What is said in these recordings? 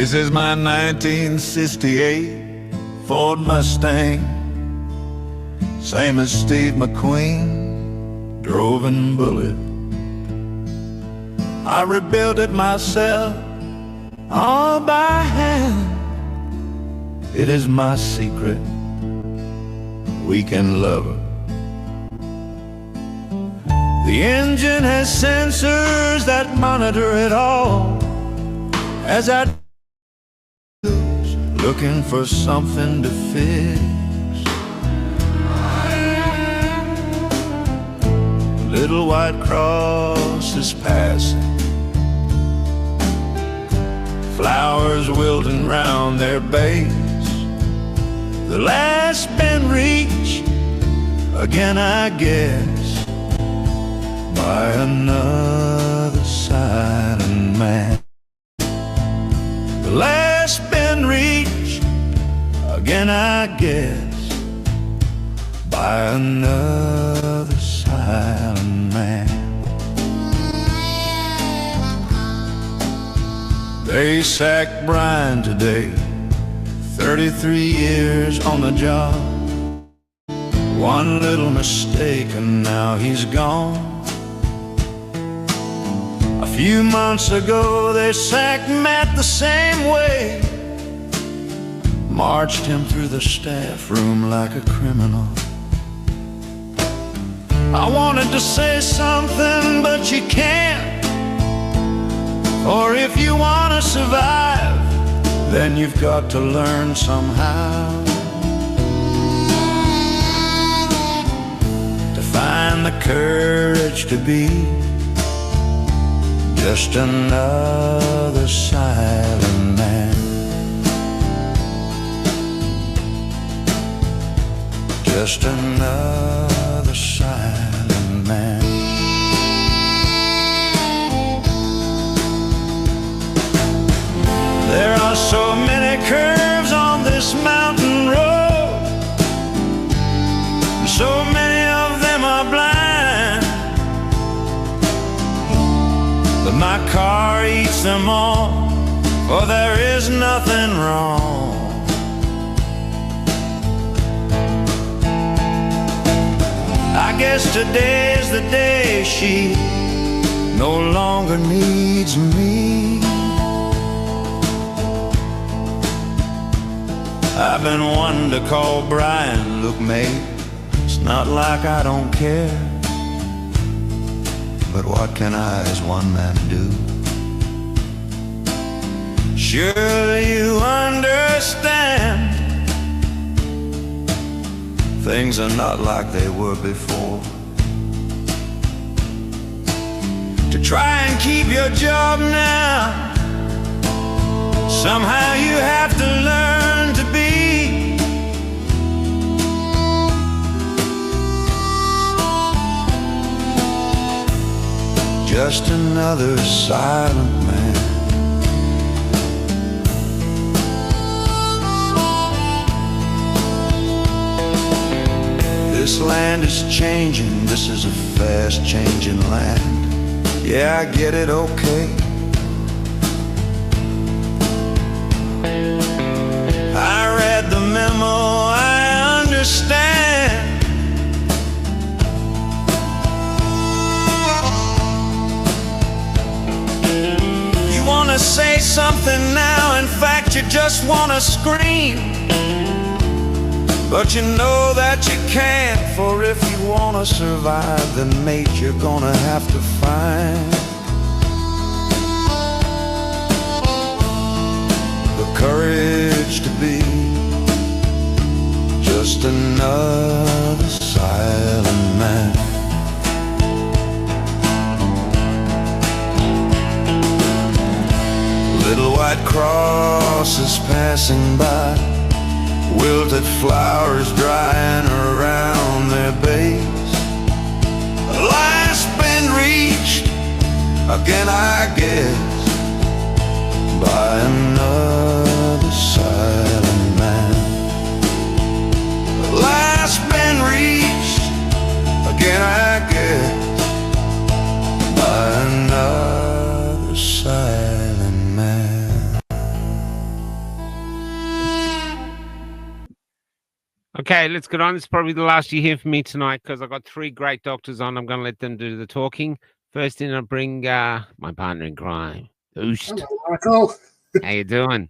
This is my 1968 Ford Mustang, same as Steve McQueen drove in Bullitt. I rebuilt it myself, all by hand. It is my secret, weekend lover. The engine has sensors that monitor it all as I looking for something to fix. Little white cross is passing, flowers wilting round their base. The last been reached, again I guess, by another silent man. The last been reached, again I guess, by another silent man. They sacked Brian today, 33 years on the job. One little mistake and now he's gone. A few months ago they sacked Matt the same way, marched him through the staff room like a criminal. I wanted to say something, but you can't. Or if you want to survive, then you've got to learn somehow to find the courage to be just another silent man. Just another silent man. There are so many curves on this mountain road, and so many of them are blind, but my car eats them all, for there is nothing wrong. I guess today is the day she no longer needs me. I've been one to call Brian, look mate, it's not like I don't care, but what can I as one man do? Sure you understand, things are not like they were before. To try and keep your job now, somehow you have to learn to be just another silent man. This land is changing, this is a fast changing land. Yeah, I get it, okay. I read the memo, I understand. You wanna say something now, in fact you just wanna scream, but you know that you can't, for if you wanna survive, then mate, you're gonna have to find the courage to be just another silent man. Little white crosses passing by, wilted flowers drying around their base. The last been reached, again I guess, by another silent man. The last been reached, again I guess, by another silent man. Okay, let's get on. This is probably the last you hear from me tonight because I've got 3 great doctors on. I'm going to let them do the talking. First in, I'll bring my partner in crime, Oost. Hello, Michael. How you doing?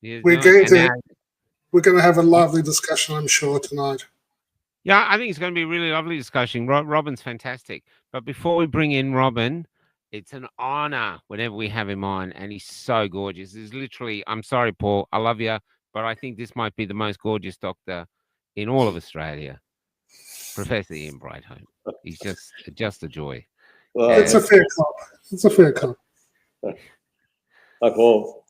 We're going to have a lively discussion, I'm sure, tonight. Yeah, I think it's going to be a really lovely discussion. Robin's fantastic. But before we bring in Robin, it's an honor whenever we have him on, and he's so gorgeous. It's literally, I'm sorry, Paul, I love you, but I think this might be the most gorgeous doctor in all of Australia, Professor Ian Brighthope. He's just a joy. Well, it's a fair cop. It's a fair cop. Hi, Paul.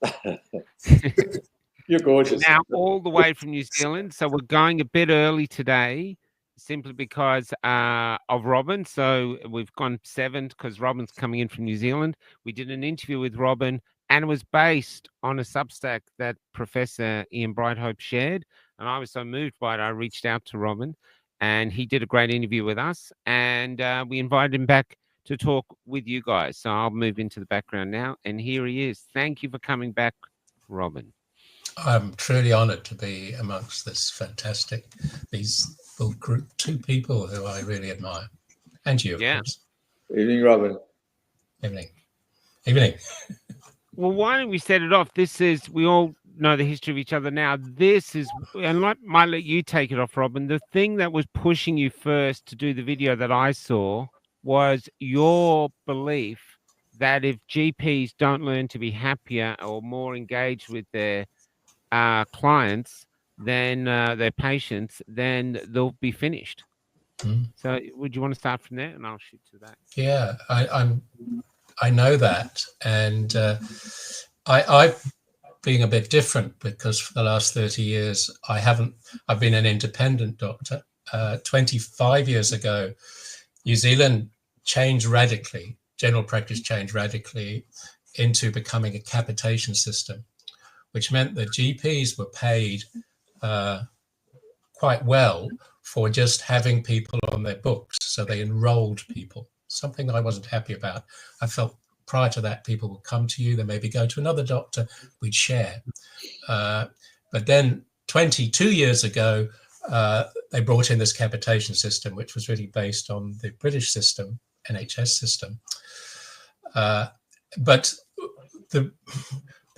You're gorgeous. Now, all the way from New Zealand. So we're going a bit early today, simply because of Robin. So we've gone 7 because Robin's coming in from New Zealand. We did an interview with Robin, and it was based on a Substack that Professor Ian Brighthope shared. And I was so moved by it, I reached out to Robin, and he did a great interview with us. And we invited him back to talk with you guys. So I'll move into the background now. And here he is. Thank you for coming back, Robin. I'm truly honoured to be amongst these group, 2 people who I really admire, and you, of course. Evening, Robin. Evening. Well, why don't we set it off? We all know the history of each other now. And I might let you take it off, Robin. The thing that was pushing you first to do the video that I saw was your belief that if GPs don't learn to be happier or more engaged with their clients than their patients, then they'll be finished. So would you want to start from there, and I'll shoot to that? Yeah, I know that, and I being a bit different because for the last 30 years I've been an independent doctor. 25 years ago, New Zealand changed radically, general practice changed radically into becoming a capitation system, which meant that GPs were paid quite well for just having people on their books. So they enrolled people, something I wasn't happy about. I felt prior to that, people would come to you, they maybe go to another doctor, we'd share. But then 22 years ago, they brought in this capitation system, which was really based on the British system, NHS system. But the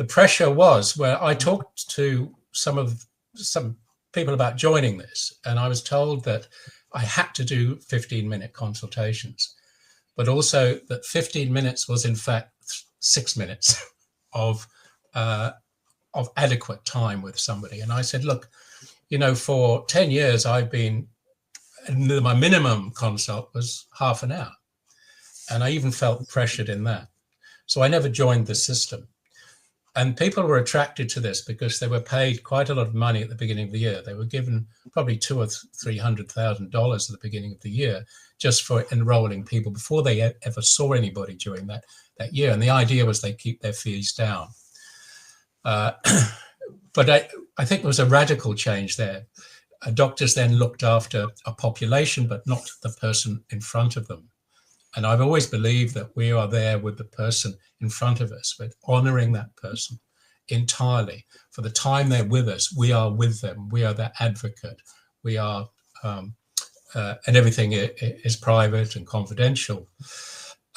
pressure was where I talked to some people about joining this, and I was told that I had to do 15-minute consultations, but also that 15 minutes was in fact 6 minutes of adequate time with somebody. And I said, look, for 10 years my minimum consult was half an hour, and I even felt pressured in that. So I never joined the system. And people were attracted to this because they were paid quite a lot of money at the beginning of the year. They were given probably $200,000 or $300,000 at the beginning of the year just for enrolling people before they ever saw anybody during that year. And the idea was they keep their fees down. But I think there was a radical change there. Doctors then looked after a population, but not the person in front of them. And I've always believed that we are there with the person in front of us. We're honoring that person entirely. For the time they're with us, we are with them. We are their advocate. We are, and everything is private and confidential.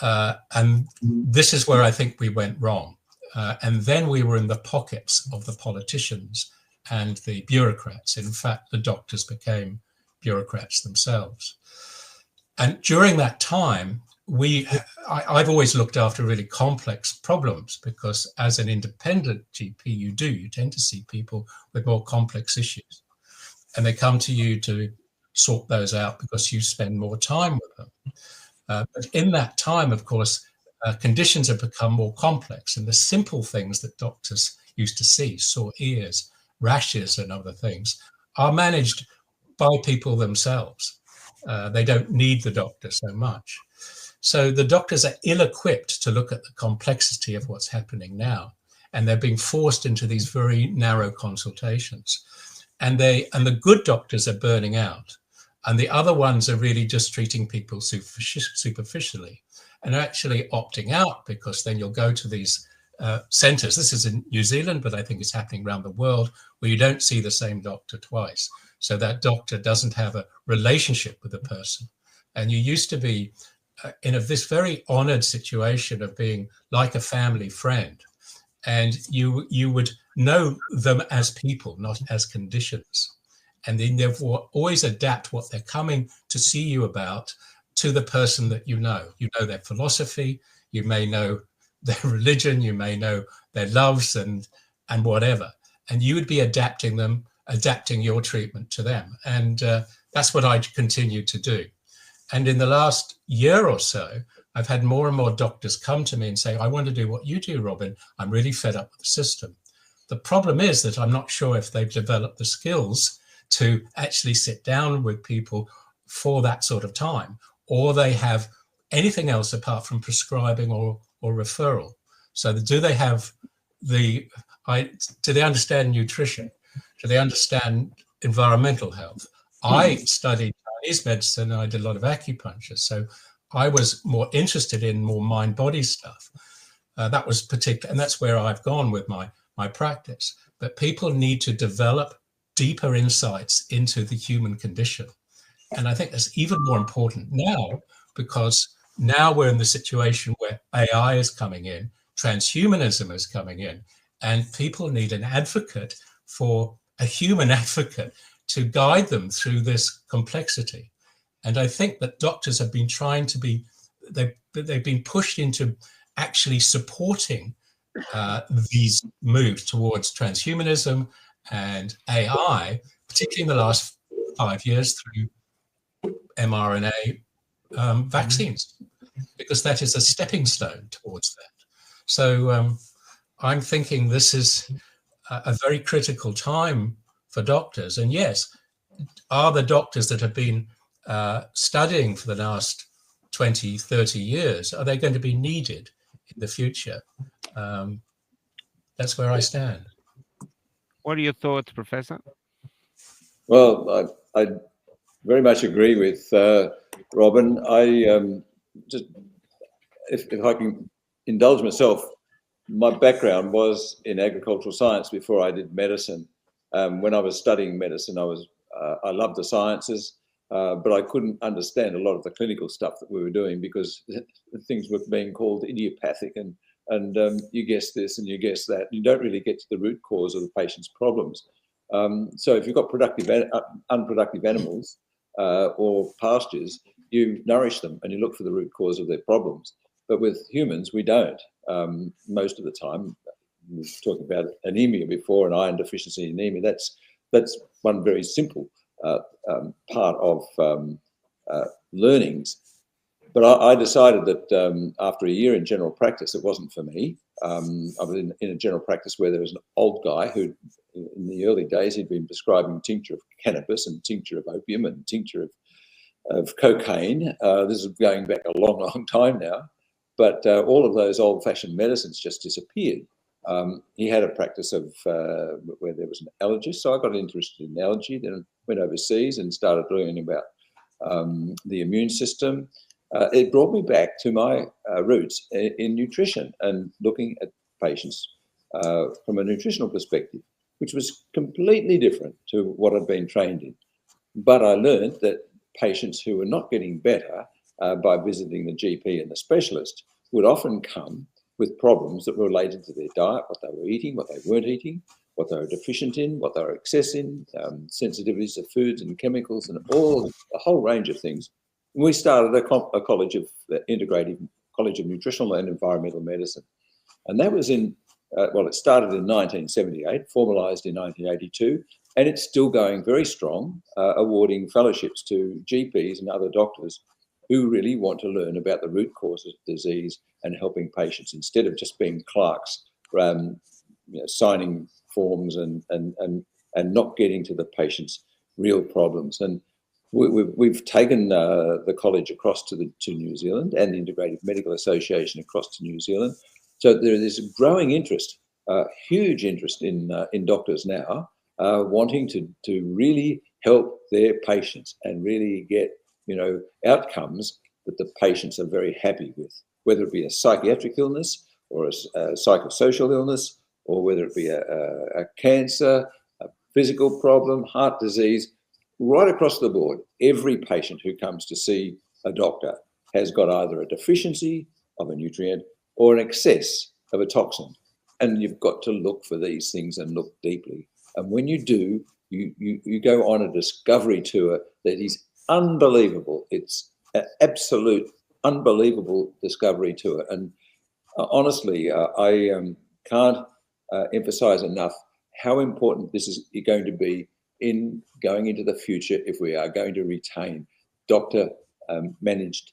And this is where I think we went wrong. And then we were in the pockets of the politicians and the bureaucrats. In fact, the doctors became bureaucrats themselves. And during that time, I've always looked after really complex problems because as an independent GP, you tend to see people with more complex issues. And they come to you to sort those out because you spend more time with them. But in that time, of course, conditions have become more complex. And the simple things that doctors used to see, sore ears, rashes and other things, are managed by people themselves. They don't need the doctor so much. So the doctors are ill-equipped to look at the complexity of what's happening now. And they're being forced into these very narrow consultations. And the good doctors are burning out. And the other ones are really just treating people superficially and are actually opting out, because then you'll go to these centres. This is in New Zealand, but I think it's happening around the world, where you don't see the same doctor twice. So that doctor doesn't have a relationship with the person. And you used to be in this very honored situation of being like a family friend. And you would know them as people, not as conditions. And then therefore always adapt what they're coming to see you about to the person that you know. You know their philosophy, you may know their religion, you may know their loves and whatever. And you would be adapting your treatment to them. And that's what I continue to do. And in the last year or so, I've had more and more doctors come to me and say, I want to do what you do, Robin. I'm really fed up with the system. The problem is that I'm not sure if they've developed the skills to actually sit down with people for that sort of time, or they have anything else apart from prescribing or referral. So do they have do they understand nutrition? Do they understand environmental health? I studied Chinese medicine and I did a lot of acupuncture. So I was more interested in more mind-body stuff. That was particular, and that's where I've gone with my practice. But people need to develop deeper insights into the human condition. And I think that's even more important now, because now we're in the situation where AI is coming in, transhumanism is coming in, and people need an advocate, for a human advocate, to guide them through this complexity. And I think that doctors have been trying to be, they've been pushed into actually supporting these moves towards transhumanism and AI, particularly in the last 5 years through mRNA vaccines, because that is a stepping stone towards that. So I'm thinking this is a very critical time for doctors. And yes, are the doctors that have been studying for the last 20, 30 years, are they going to be needed in the future? That's where I stand. What are your thoughts, Professor? Well, I very much agree with Robin. I just, if I can indulge myself, my background was in agricultural science before I did medicine. When I was studying medicine, I loved the sciences, but I couldn't understand a lot of the clinical stuff that we were doing, because things were being called idiopathic, and you guess this and you guess that. You don't really get to the root cause of the patient's problems. So if you've got unproductive animals or pastures, you nourish them and you look for the root cause of their problems. But with humans, we don't. Most of the time, we were talking about anemia before, and iron deficiency anemia. That's one very simple part of learnings. But I decided that after a year in general practice, it wasn't for me. I was in a general practice where there was an old guy who, in the early days, he'd been prescribing tincture of cannabis and tincture of opium and tincture of cocaine. This is going back a long, long time now. But all of those old-fashioned medicines just disappeared. He had a practice of where there was an allergist, so I got interested in allergy, then went overseas and started learning about the immune system. It brought me back to my roots in nutrition and looking at patients from a nutritional perspective, which was completely different to what I'd been trained in. But I learned that patients who were not getting better by visiting the GP and the specialist would often come with problems that were related to their diet, what they were eating, what they weren't eating, what they were deficient in, what they were excess in, sensitivities to foods and chemicals, and a whole range of things. And we started a college of integrative College of Nutritional and Environmental Medicine, and that was in it started in 1978, formalised in 1982, and it's still going very strong, awarding fellowships to GPs and other doctors who really want to learn about the root causes of disease and helping patients, instead of just being clerks, signing forms and not getting to the patient's real problems. And we've taken the college across to New Zealand, and the Integrative Medical Association across to New Zealand. So there is a growing interest, huge interest in doctors now, wanting to really help their patients and really get outcomes that the patients are very happy with, whether it be a psychiatric illness or a psychosocial illness, or whether it be a cancer, a physical problem, heart disease. right across the board, every patient who comes to see a doctor has got either a deficiency of a nutrient or an excess of a toxin. And you've got to look for these things and look deeply. And when you do, you go on a discovery tour that is unbelievable. It's an absolute unbelievable discovery tour. And honestly, I can't emphasize enough how important this is going to be in going into the future if we are going to retain doctor managed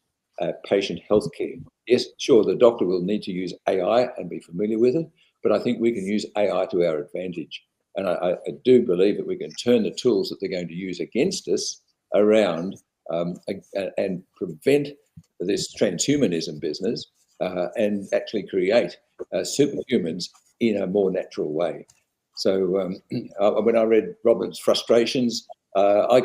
patient healthcare. Yes, sure, the doctor will need to use AI and be familiar with it, but I think we can use AI to our advantage. And I do believe that we can turn the tools that they're going to use against us around and prevent this transhumanism business and actually create superhumans in a more natural way. So when I read Robin's frustrations, I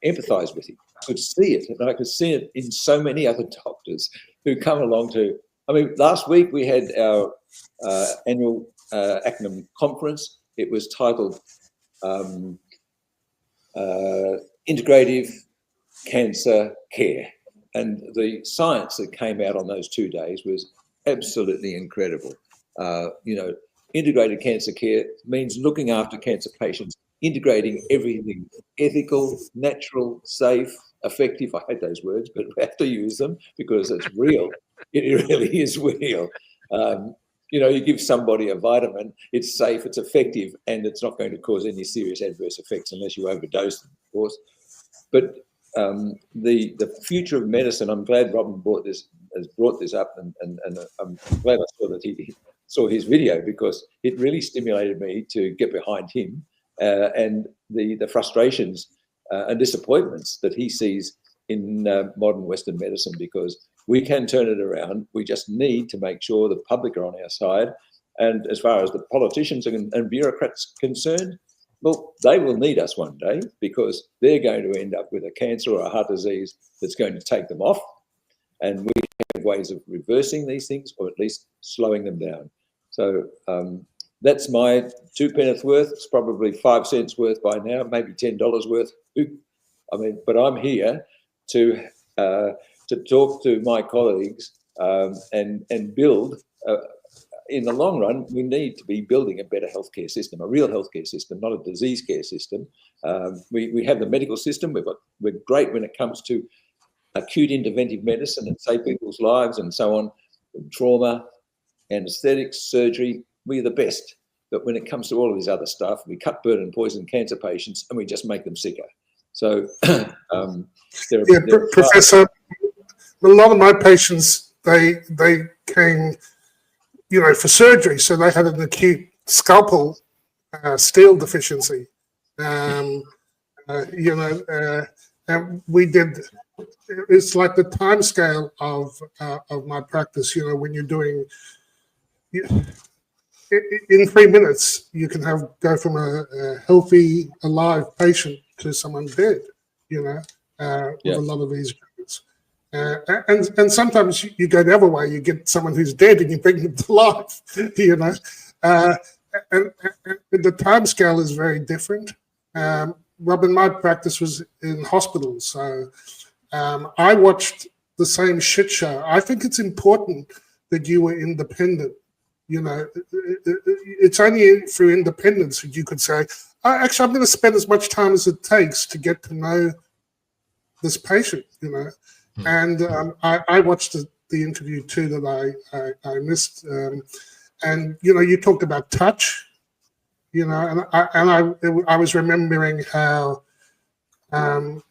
empathise with him. I could see it, and I could see it in so many other doctors who come along to. I mean, last week we had our annual ACNAM conference. It was titled Integrative Cancer Care, and the science that came out on those 2 days was absolutely incredible. You know, integrated cancer care means looking after cancer patients, integrating everything ethical, natural, safe, effective. I hate those words, but we have to use them because it's real. It really is real. You know, you give somebody a vitamin, it's safe, it's effective, and it's not going to cause any serious adverse effects unless you overdose them, of course. But the future of medicine, I'm glad Robin has brought this up, and I'm glad I saw that he saw his video, because it really stimulated me to get behind him and the frustrations and disappointments that he sees in modern Western medicine, because we can turn it around. We just need to make sure the public are on our side. And as far as the politicians and bureaucrats concerned, well, they will need us one day, because they're going to end up with a cancer or a heart disease that's going to take them off. And we have ways of reversing these things, or at least slowing them down. So that's my 2 pence worth. It's probably 5 cents worth by now, maybe $10 worth. I mean, but I'm here to talk to my colleagues and build. In the long run, we need to be building a better healthcare system, a real healthcare system, not a disease care system. We have the medical system. We're great when it comes to acute interventive medicine and save people's lives and so on, trauma, anesthetics, surgery. We're the best. But when it comes to all of this other stuff, we cut, burn, and poison cancer patients, and we just make them sicker. So, Professor, a lot of my patients, they came, you know, for surgery, so they had an acute scalpel steel deficiency. You know, and we did. It's like the time scale of my practice. You know, when you're doing. In 3 minutes, you can go from a healthy, alive patient to someone dead, you know, with a lot of these drugs. And sometimes you go the other way, you get someone who's dead and you bring them to life, you know. And the time scale is very different. Robin, my practice was in hospitals, so I watched the same shit show. I think it's important that you were independent. You know, it's only through independence that you could say, actually, I'm going to spend as much time as it takes to get to know this patient, you know. And I watched the interview too that I missed. And, you know, you talked about touch, you know, and I was remembering how, you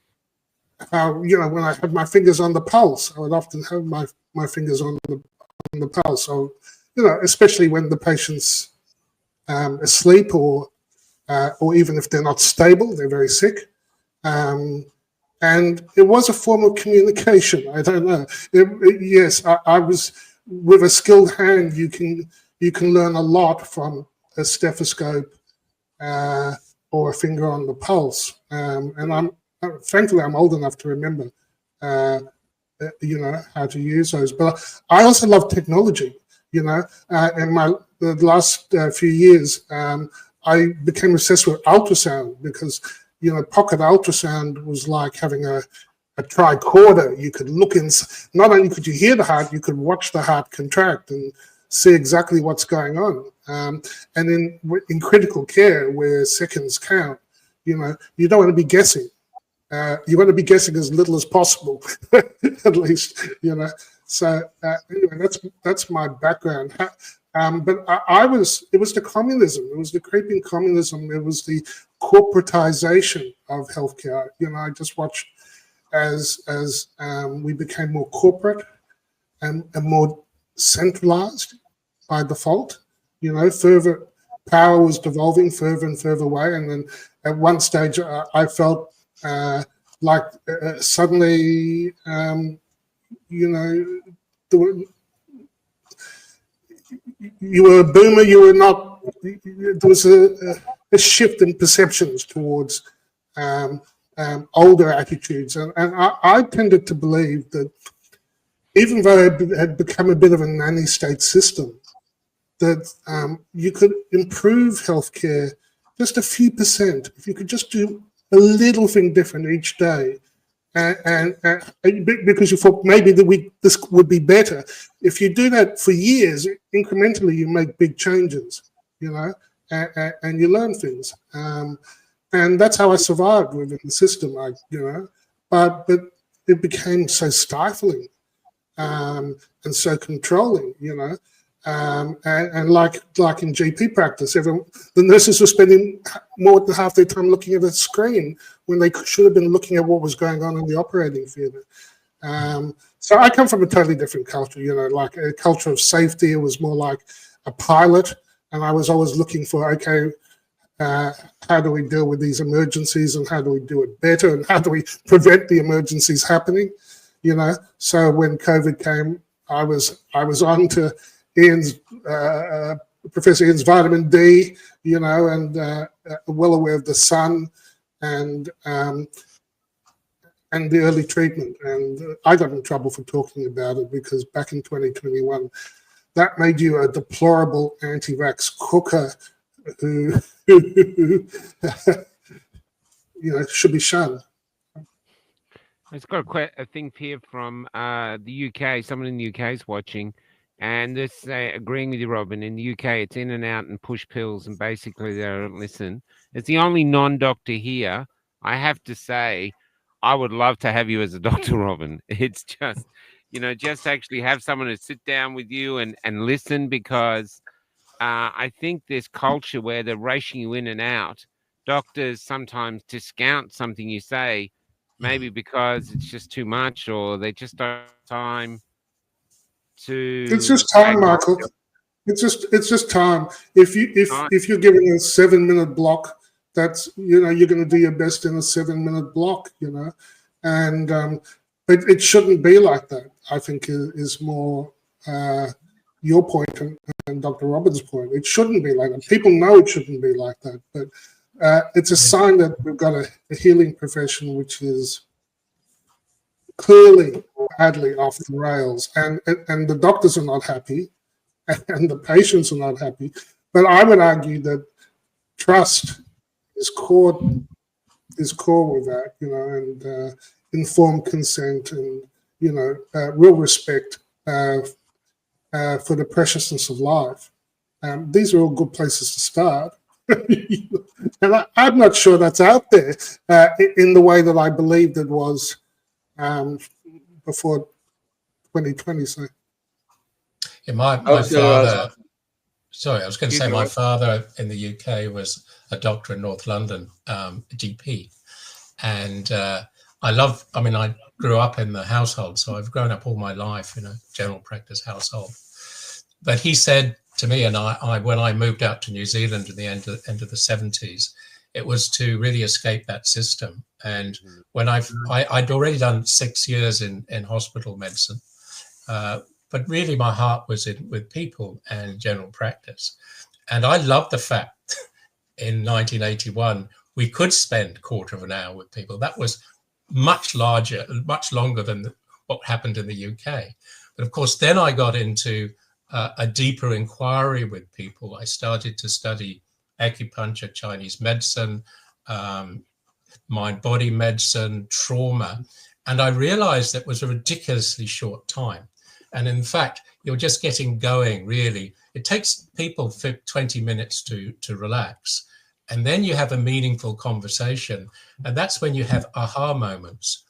know, when I had my fingers on the pulse, I would often have my fingers on the pulse. So, you know, especially when the patient's asleep or even if they're not stable, they're very sick. And it was a form of communication. I don't know. Yes, I was with a skilled hand. You can learn a lot from a stethoscope or a finger on the pulse. And thankfully I'm old enough to remember, you know, how to use those. But I also love technology. You know, in the last few years, I became obsessed with ultrasound because, pocket ultrasound was like having a tricorder. You could look in, not only could you hear the heart, you could watch the heart contract and see exactly what's going on. And in critical care, where seconds count, you don't want to be guessing. You want to be guessing as little as possible, at least, So anyway, that's my background. But it was the communism. It was the creeping communism. It was the corporatization of healthcare. I just watched as we became more corporate and more centralized by default. Further power was devolving further and further away. And then at one stage, I felt like suddenly, you were a boomer, you were not. There was a shift in perceptions towards older attitudes. And I tended to believe that even though it had become a bit of a nanny state system, that you could improve healthcare just a few percent if you could just do a little thing different each day. And because you thought maybe this would be better. If you do that for years, incrementally you make big changes, and you learn things. And that's how I survived within the system, but it became so stifling and so controlling, and like in GP practice, the nurses were spending more than half their time looking at a screen when they should have been looking at what was going on in the operating theatre. So I come from a totally different culture, like a culture of safety. It was more like a pilot, and I was always looking for, how do we deal with these emergencies, and how do we do it better, and how do we prevent the emergencies happening? So when COVID came, I was on to Professor Ian's vitamin D, and well aware of the sun and the early treatment. And I got in trouble for talking about it because back in 2021, that made you a deplorable anti-vax cooker who should be shunned. I've got a thing here from the UK. Someone in the UK is watching, and they're agreeing with you, Robin. In the UK, it's in and out and push pills, and basically they don't listen. It's the only non-doctor here. I have to say, I would love to have you as a doctor, Robin. It's just, just actually have someone to sit down with you and listen, because I think this culture where they're racing you in and out, doctors sometimes discount something you say, maybe because it's just too much, or they just don't have time to. It's just time, Michael. It's just time. If you're giving a 7-minute block, that's you're going to do your best in a 7-minute block, and but it shouldn't be like that. I think is more your point and Dr. Robbins' point. It shouldn't be like that. People know it shouldn't be like that, but it's a sign that we've got a healing profession which is clearly badly off the rails, and the doctors are not happy, and the patients are not happy. But I would argue that trust is core with that, and informed consent, and real respect for the preciousness of life. These are all good places to start. And I'm not sure that's out there in the way that I believed it was before 2020. So, yeah, my father. Sorry, I was going to say my father in the UK was a doctor in North London, a GP, and I grew up in the household, so I've grown up all my life in a general practice household. But he said to me, and I when I moved out to New Zealand in the end of the 70s, it was to really escape that system. And when I'd already done 6 years in hospital medicine, but really my heart was with people and general practice. And I loved the fact in 1981, we could spend a quarter of an hour with people. That was much larger, much longer than what happened in the UK. But of course, then I got into a deeper inquiry with people. I started to study acupuncture, Chinese medicine, mind-body medicine, trauma. And I realized that was a ridiculously short time. And in fact, you're just getting going, really. It takes people 20 minutes to relax. And then you have a meaningful conversation. And that's when you have aha moments.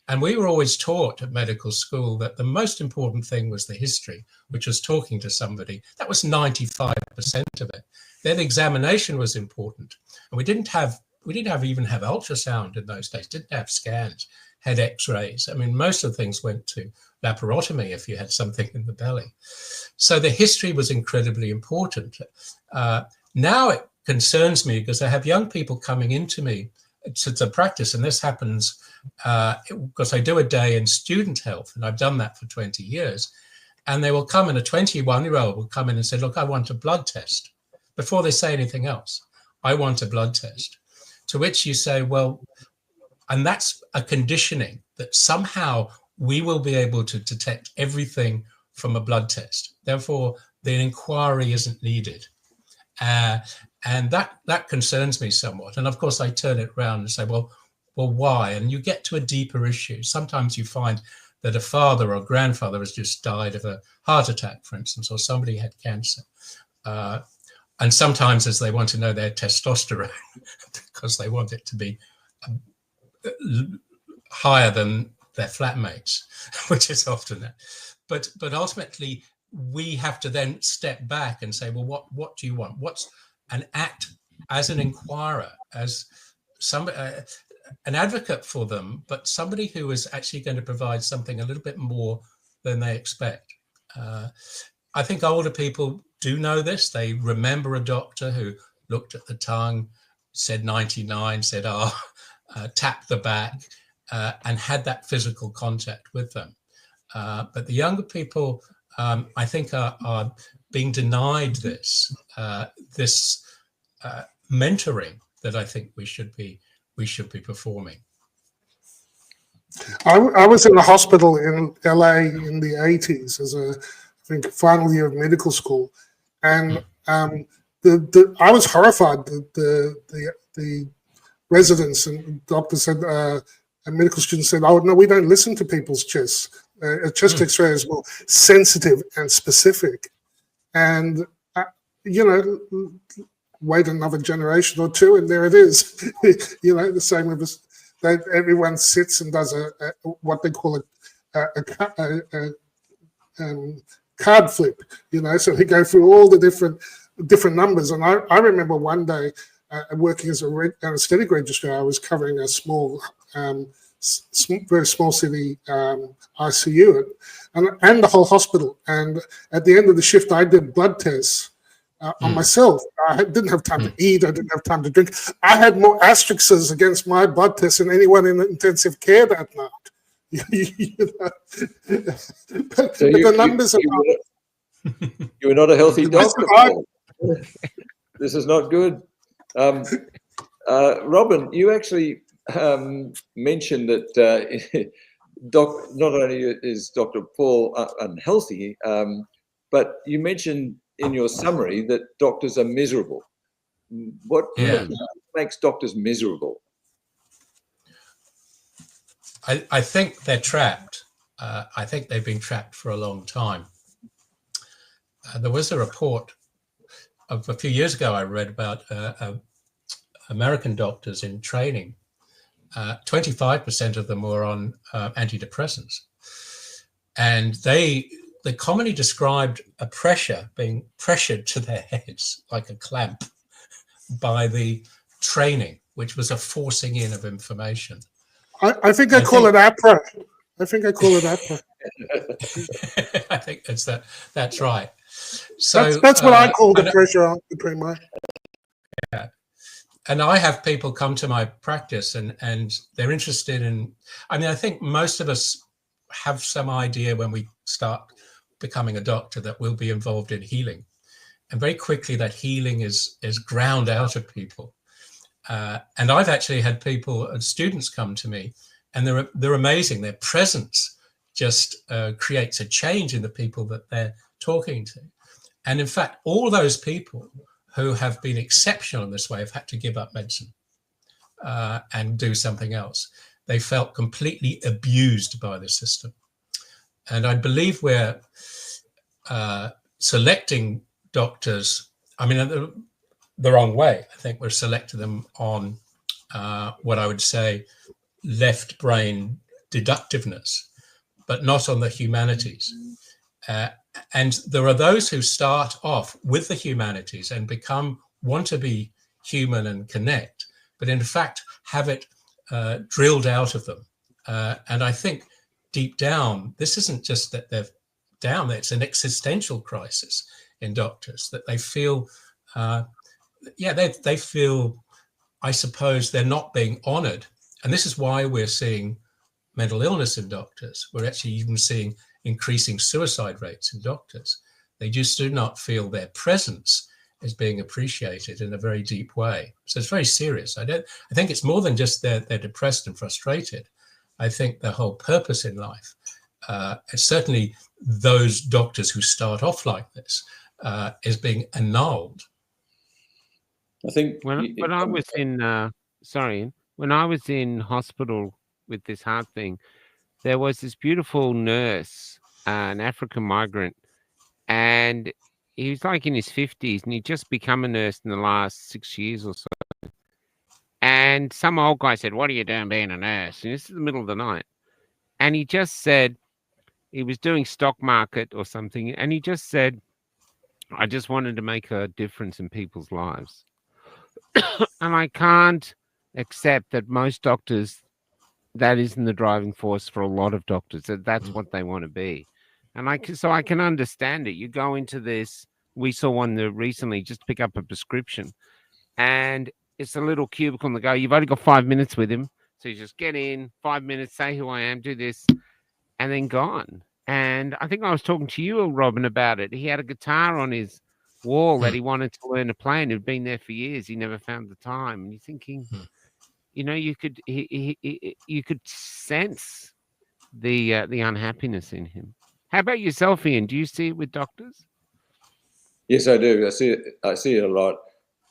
And we were always taught at medical school that the most important thing was the history, which was talking to somebody. That was 95% of it. Then examination was important. And we didn't even have ultrasound in those days, didn't have scans, had x-rays. I mean, most of the things went to laparotomy if you had something in the belly. So the history was incredibly important. Now it concerns me because I have young people coming into me to practice, and this happens because I do a day in student health, and I've done that for 20 years. And they will come in, a 21-year-old will come in and say, look, I want a blood test. Before they say anything else, I want a blood test. To which you say, well, and that's a conditioning that somehow we will be able to detect everything from a blood test. Therefore, the inquiry isn't needed. And that concerns me somewhat. And of course, I turn it around and say, well, why? And you get to a deeper issue. Sometimes you find that a father or grandfather has just died of a heart attack, for instance, or somebody had cancer. And sometimes as they want to know their testosterone, because they want it to be higher than their flatmates, which is often that. But ultimately, we have to then step back and say, well, what do you want? What's an act as an inquirer, as somebody, an advocate for them, but somebody who is actually going to provide something a little bit more than they expect. I think older people do know this. They remember a doctor who looked at the tongue, said 99, said, tapped the back, and had that physical contact with them. But the younger people, I think, are being denied this mentoring that I think we should be performing. I was in a hospital in LA in the 80s as I think final year of medical school, and I was horrified that the residents and doctors said, and medical students said, "Oh no, we don't listen to people's chests. A chest X-ray is more sensitive and specific." And wait another generation or two, and there it is. The same with us. That everyone sits and does what they call a card flip. So they go through all the different numbers. And I remember one day working as a anesthetic registrar. I was covering a small, very small city ICU and the whole hospital. And at the end of the shift, I did blood tests on myself. I didn't have time to eat. I didn't have time to drink. I had more asterisks against my blood tests than anyone in intensive care that night. But the numbers are you were not a healthy doctor. This is not good. Robin, you actually mentioned that not only is Dr. Paul unhealthy, but you mentioned in your summary that doctors are miserable. What makes doctors miserable? I think they're trapped. I think they've been trapped for a long time. There was a report of a few years ago I read about American doctors in training. 25% of them were on antidepressants. And they commonly described a pressure, being pressured to their heads like a clamp by the training, which was a forcing in of information. I think I call it APRA. I think it's that. That's right. So that's what I call the pressure between my. Yeah. And I have people come to my practice and they're interested in, I think most of us have some idea when we start becoming a doctor that we'll be involved in healing. And very quickly that healing is ground out of people. And I've actually had people and students come to me and they're amazing. Their presence just creates a change in the people that they're talking to. And in fact, all those people who have been exceptional in this way have had to give up medicine. and do something else. They felt completely abused by the system. And I believe we're selecting doctors, I mean, the wrong way. I think we're selecting them on what I would say left brain deductiveness, but not on the humanities. And there are those who start off with the humanities and want to be human and connect, but in fact have it drilled out of them. And I think deep down, this isn't just that they're down, it's an existential crisis in doctors, that they feel, they feel, I suppose, they're not being honored. And this is why we're seeing mental illness in doctors. We're actually even seeing increasing suicide rates in doctors. They just do not feel their presence is being appreciated in a very deep way. So it's very serious. I think it's more than just they're depressed and frustrated. I think their whole purpose in life, certainly those doctors who start off like this, is being annulled. I think when I was in when I was in hospital with this heart thing, there was this beautiful nurse, an African migrant, and he was like in his 50s, and he'd just become a nurse in the last 6 years or so. And some old guy said, "What are you doing being a nurse?" And this is the middle of the night. And he just said, he was doing stock market or something, and he just said, "I just wanted to make a difference in people's lives." And I can't accept that most doctors, that isn't the driving force for a lot of doctors, that's what they want to be. And I can understand it. You go into this, we saw one recently, just pick up a prescription, and it's a little cubicle on the go. You've only got 5 minutes with him. So you just get in, 5 minutes, say who I am, do this, and then gone. And I think I was talking to you, Robin, about it. He had a guitar on his wall that he wanted to learn to play, and had been there for years. He never found the time. And you're thinking, you know, you could sense the unhappiness in him. How about yourself, Ian? Do you see it with doctors? Yes, I do. I see it a lot.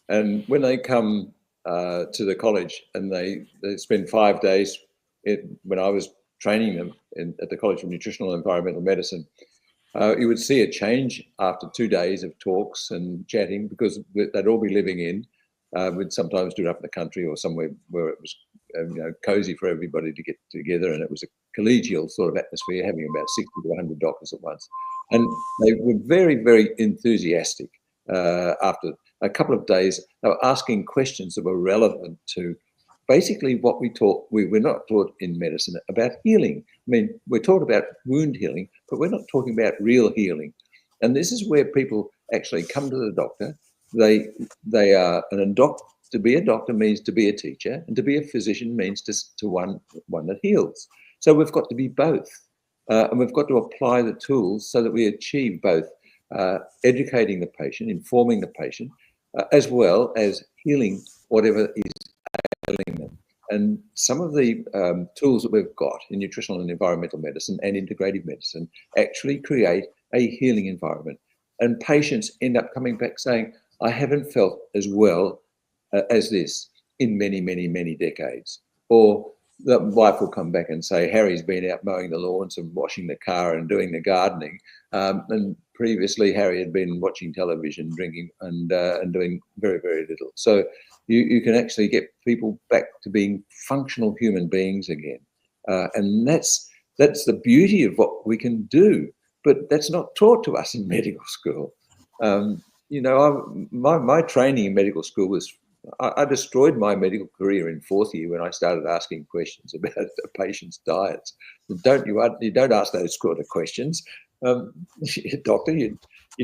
And when they come to the college and they spend 5 days, when I was training them at the College of Nutritional and Environmental Medicine, you would see a change after 2 days of talks and chatting, because they'd all be living in. We'd sometimes do it up in the country or somewhere where it was cozy for everybody to get together, and it was a collegial sort of atmosphere, having about 60 to 100 doctors at once. And they were very, very enthusiastic. After a couple of days, they were asking questions that were relevant to basically what we're not taught in medicine about healing. I mean, we're taught about wound healing, but we're not talking about real healing. And this is where people actually come to the doctor. They are to be a doctor means to be a teacher, and to be a physician means to one that heals. So we've got to be both, and we've got to apply the tools so that we achieve both educating the patient, informing the patient, as well as healing whatever is ailing them. And some of the tools that we've got in nutritional and environmental medicine and integrative medicine actually create a healing environment. And patients end up coming back saying, "I haven't felt as well as this in many, many, many decades." Or the wife will come back and say, "Harry's been out mowing the lawns and washing the car and doing the gardening. And previously Harry had been watching television, drinking and doing very, very little." So you can actually get people back to being functional human beings again. And that's the beauty of what we can do, but that's not taught to us in medical school. My training in medical school was, I destroyed my medical career in fourth year when I started asking questions about a patient's diets. You don't ask those sort of questions. Doctor, you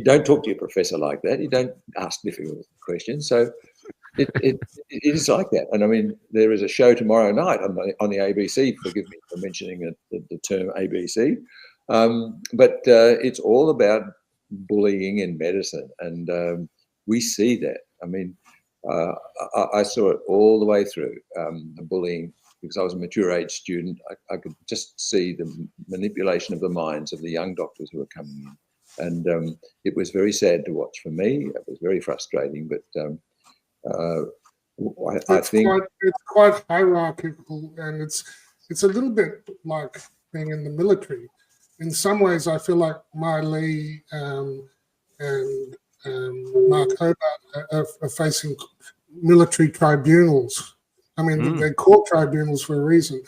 don't talk to your professor like that. You don't ask difficult questions. So it is like that. And I mean, there is a show tomorrow night on the ABC. Forgive me for mentioning the term ABC, but it's all about bullying in medicine, and we see that. I mean, I saw it all the way through the bullying, because I was a mature age student. I could just see the manipulation of the minds of the young doctors who were coming in, and it was very sad to watch for me. It was very frustrating, but think it's quite hierarchical, and it's a little bit like being in the military. In some ways, I feel like Mai Lee and Mark Hobart are facing military tribunals. I mean, they're called tribunals for a reason.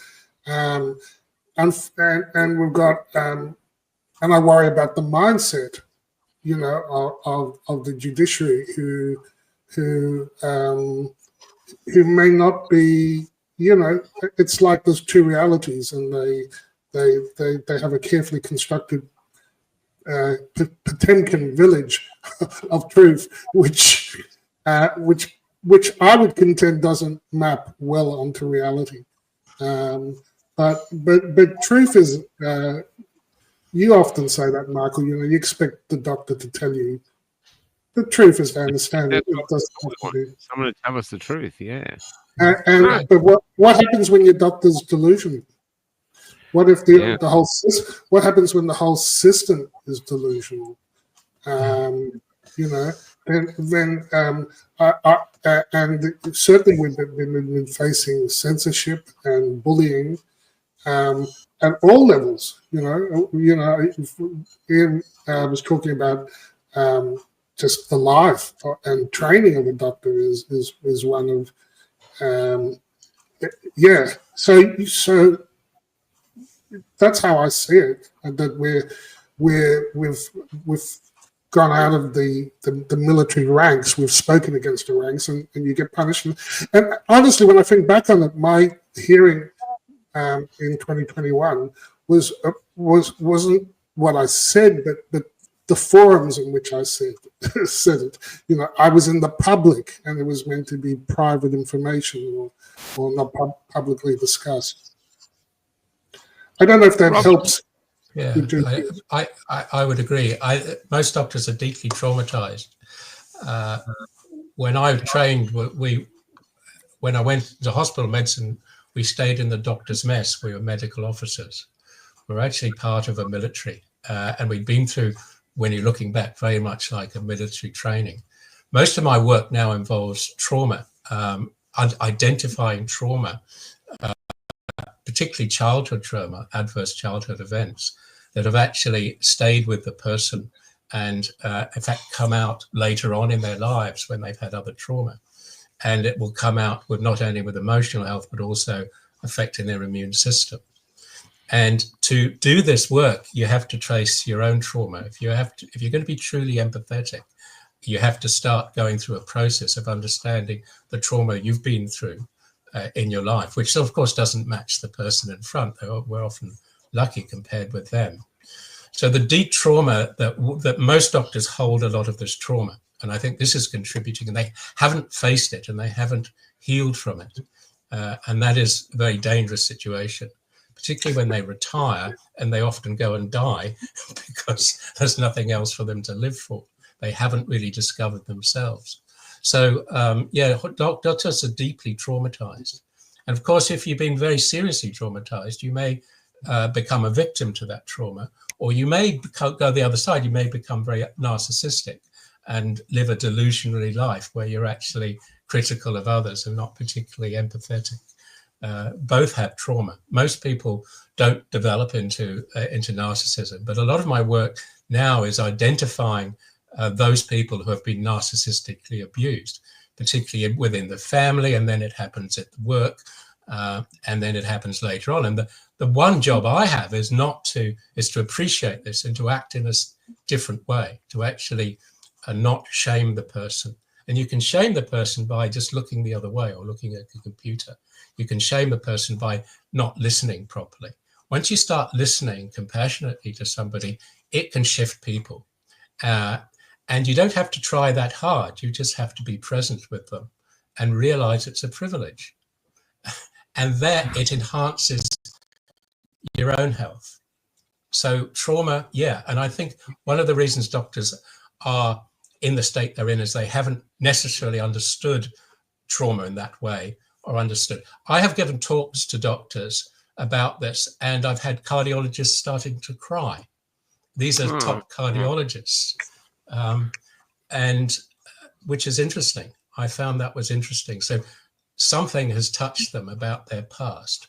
And we've got, and I worry about the mindset, you know, of the judiciary who may not be, you know, it's like there's two realities, and they have a carefully constructed Potemkin village of truth, which I would contend doesn't map well onto reality. But truth is, you often say that, Michael. You know, you expect the doctor to tell you the truth, as I understand it. It doesn't have to be. Someone to tell us the truth, yeah. But what happens when your doctor's delusional? What if the whole? What happens when the whole system is delusional? You know, then and certainly we've been facing censorship and bullying at all levels. Ian was talking about just the life and training of a doctor is one of So that's how I see it. That we've gone out of the military ranks. We've spoken against the ranks, and you get punished. And honestly, when I think back on it, my hearing in 2021 wasn't what I said, but the forums in which I said it. You know, I was in the public, and it was meant to be private information or not publicly discussed. I don't know if that helps. Yeah, I would agree. Most doctors are deeply traumatized. When I trained, when I went to hospital medicine, we stayed in the doctor's mess. We were medical officers. We were actually part of a military, and we'd been through, when you're looking back, very much like a military training. Most of my work now involves trauma, identifying trauma, particularly childhood trauma, adverse childhood events that have actually stayed with the person and in fact come out later on in their lives when they've had other trauma. And it will come out with not only with emotional health, but also affecting their immune system. And to do this work, you have to trace your own trauma. If you're going to be truly empathetic, you have to start going through a process of understanding the trauma you've been through in your life, which of course doesn't match the person in front. We're often lucky compared with them. So the deep trauma that most doctors hold a lot of this trauma, and I think this is contributing, and they haven't faced it and they haven't healed from it. And that is a very dangerous situation, particularly when they retire and they often go and die because there's nothing else for them to live for. They haven't really discovered themselves. So doctors are deeply traumatized. And of course, if you've been very seriously traumatized, you may become a victim to that trauma, or you may go the other side. You may become very narcissistic and live a delusionary life where you're actually critical of others and not particularly empathetic. Both have trauma. Most people don't develop into narcissism, but a lot of my work now is identifying those people who have been narcissistically abused, particularly within the family, and then it happens at work, and then it happens later on. And the one job I have is to appreciate this and to act in a different way, to actually not shame the person. And you can shame the person by just looking the other way or looking at the computer. You can shame the person by not listening properly. Once you start listening compassionately to somebody, it can shift people. And you don't have to try that hard. You just have to be present with them and realize it's a privilege. And there it enhances your own health. So trauma, and I think one of the reasons doctors are in the state they're in is they haven't necessarily understood trauma in that way or understood. I have given talks to doctors about this, and I've had cardiologists starting to cry. These are top cardiologists, and which is interesting. I found that was interesting. So something has touched them about their past.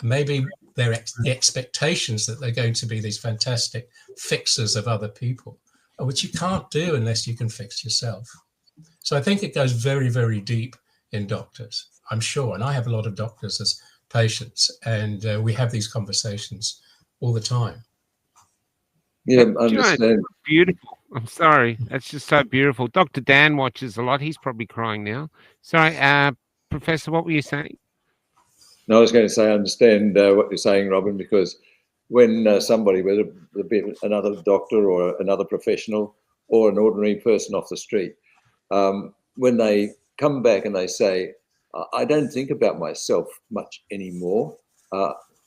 Maybe their the expectations that they're going to be these fantastic fixers of other people, which you can't do unless you can fix yourself. So I think it goes very, very deep in doctors, I'm sure. And I have a lot of doctors as patients, and we have these conversations all the time. Yeah, I Do you know, understand. beautiful. I'm sorry. That's just so beautiful. Dr. Dan watches a lot. He's probably crying now. Sorry, Professor, what were you saying? No, I was going to say, I understand what you're saying, Robin, because when somebody, whether it be another doctor or another professional or an ordinary person off the street, when they come back and they say, I don't think about myself much anymore.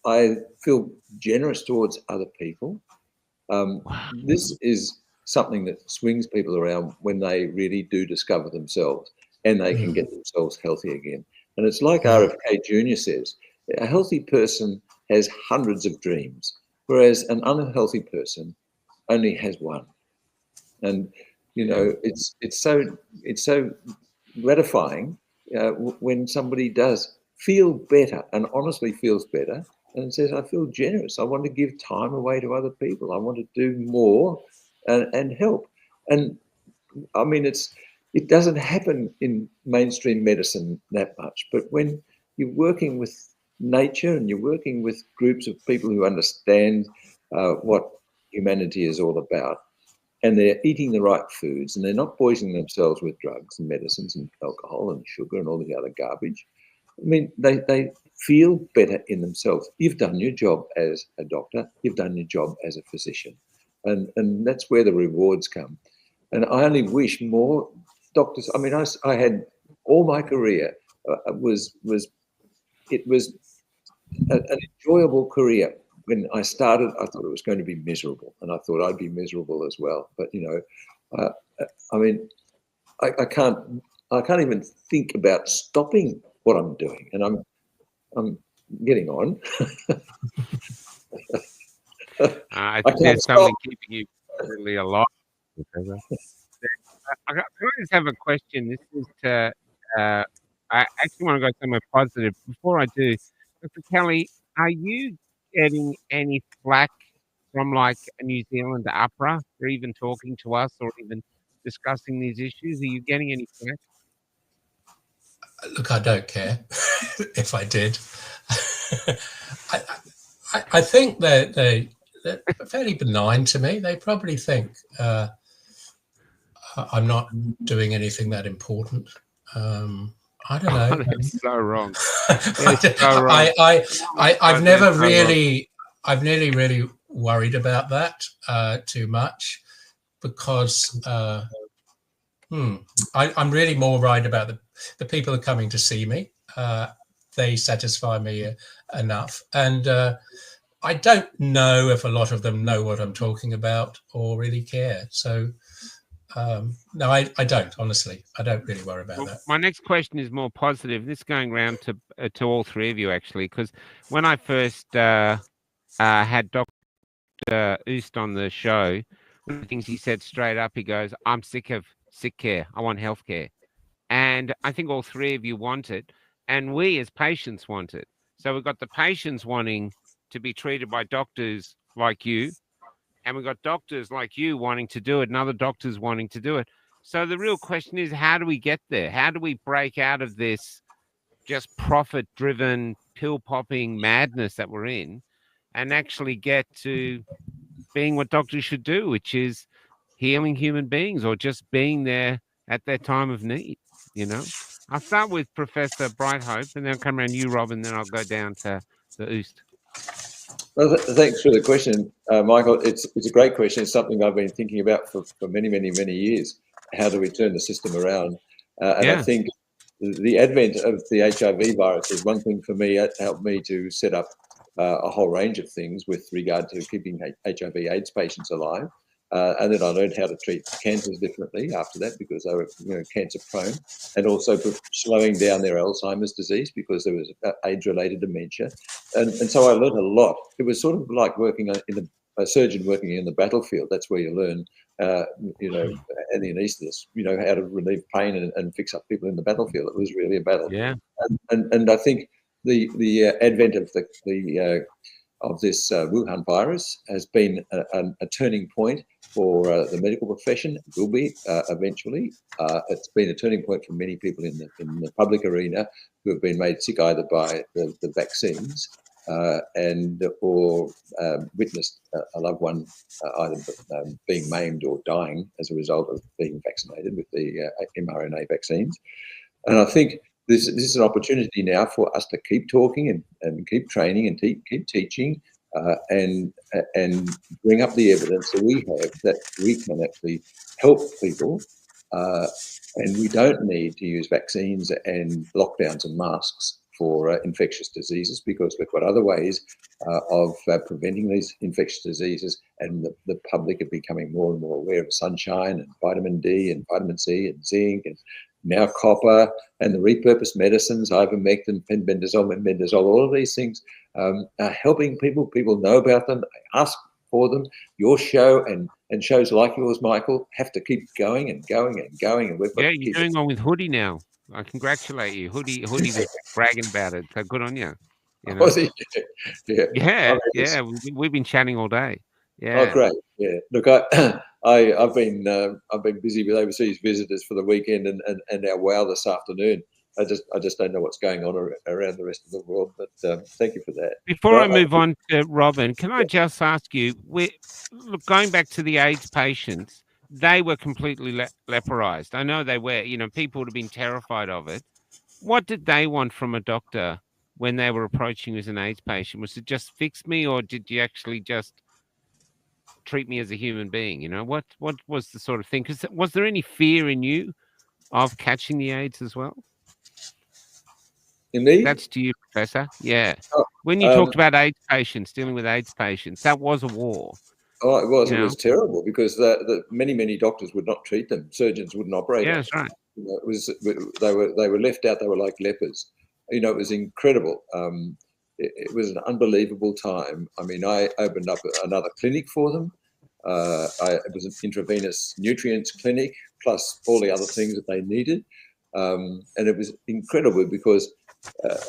I feel generous towards other people. This is something that swings people around when they really do discover themselves and they can get themselves healthy again. And it's like RFK Jr. says, a healthy person has hundreds of dreams, whereas an unhealthy person only has one. And you know, it's so gratifying when somebody does feel better and honestly feels better and says, I feel generous. I want to give time away to other people. I want to do more and help. And I mean, it doesn't happen in mainstream medicine that much, but when you're working with nature and you're working with groups of people who understand what humanity is all about, and they're eating the right foods and they're not poisoning themselves with drugs and medicines and alcohol and sugar and all the other garbage, I mean, they feel better in themselves. You've done your job as a doctor, you've done your job as a physician, and that's where the rewards come. And I only wish more doctors, I mean, I had all my career was an enjoyable career. When I started, I thought it was going to be miserable, and I thought I'd be miserable as well. But you know, I mean, I can't even think about stopping what I'm doing, and I'm getting on. I I think can't there's stop. something keeping you really alive. I just have a question. This is to, I actually want to go somewhere positive. Before I do, Dr. Kelly, are you getting any flack from like a New Zealand APRA for even talking to us or even discussing these issues? Are you getting any flack? Look, I don't care if I did. I think that they're fairly benign to me. They probably think I'm not doing anything that important. I don't know. It's so wrong. It's so wrong. I've never really worried about that too much, because I'm really more worried about the people who are coming to see me. They satisfy me enough, and I don't know if a lot of them know what I'm talking about or really care. So no, I don't, honestly. I don't really worry about that. My next question is more positive. This is going around to all three of you, actually, because when I first had Dr. Oost on the show, one of the things he said straight up, he goes, I'm sick of sick care. I want healthcare. And I think all three of you want it. And we as patients want it. So we've got the patients wanting to be treated by doctors like you. And we've got doctors like you wanting to do it and other doctors wanting to do it. So the real question is, how do we get there? How do we break out of this just profit-driven, pill-popping madness that we're in and actually get to being what doctors should do, which is healing human beings or just being there at their time of need, you know? I'll start with Professor Brighthope and then I'll come around you, Rob, and then I'll go down to the Oost. Well, thanks for the question, Michael. It's a great question. It's something I've been thinking about for many, many, many years. How do we turn the system around? And I think the advent of the HIV virus is one thing for me. It helped me to set up a whole range of things with regard to keeping HIV/AIDS patients alive. And then I learned how to treat cancers differently after that, because they were, cancer prone, and also slowing down their Alzheimer's disease because there was age-related dementia. And so I learned a lot. It was sort of like working in a surgeon working in the battlefield. That's where you learn, and the anaesthetist, how to relieve pain and fix up people in the battlefield. It was really a battle. Yeah. And I think the advent of this Wuhan virus has been a turning point for the medical profession. It will be eventually. It's been a turning point for many people in the public arena who have been made sick either by the vaccines or witnessed a loved one either being maimed or dying as a result of being vaccinated with the mRNA vaccines. And I think this is an opportunity now for us to keep talking and keep training and keep teaching and bring up the evidence that we have that we can actually help people. And we don't need to use vaccines and lockdowns and masks for infectious diseases, because we've got other ways of preventing these infectious diseases, and the public are becoming more and more aware of sunshine and vitamin D and vitamin C and zinc and now copper and the repurposed medicines, ivermectin, pembendazole, mebendazole. All of these things are helping people. People know about them, they ask for them. Your show and shows like yours, Michael, have to keep going and going and going. And we've got you're doing one with Hoodie now. I congratulate you. Hoodie was bragging about it. So good on you. You know? Yeah. We've been chatting all day. Yeah. Oh, great. Yeah. Look, I've been busy with overseas visitors for the weekend and our wow this afternoon. I just don't know what's going on around the rest of the world. But thank you for that. Before I move on to Robin, can I just ask you? Look, going back to the AIDS patients, they were completely leperized. I know they were. You know, people would have been terrified of it. What did they want from a doctor when they were approaching you as an AIDS patient? Was it just fix me, or did you actually just treat me as a human being? You know, what was the sort of thing? Because was there any fear in you of catching the AIDS as well? In me? That's to you, Professor. Yeah. Oh, when you talked about AIDS patients, dealing with AIDS patients, that was a war. Oh, it was. You know? It was terrible because many doctors would not treat them. Surgeons wouldn't operate. Yeah, that's right. You know, they were left out. They were like lepers. You know, it was incredible. It was an unbelievable time. I mean, I opened up another clinic for them. It was an intravenous nutrients clinic, plus all the other things that they needed. And it was incredible because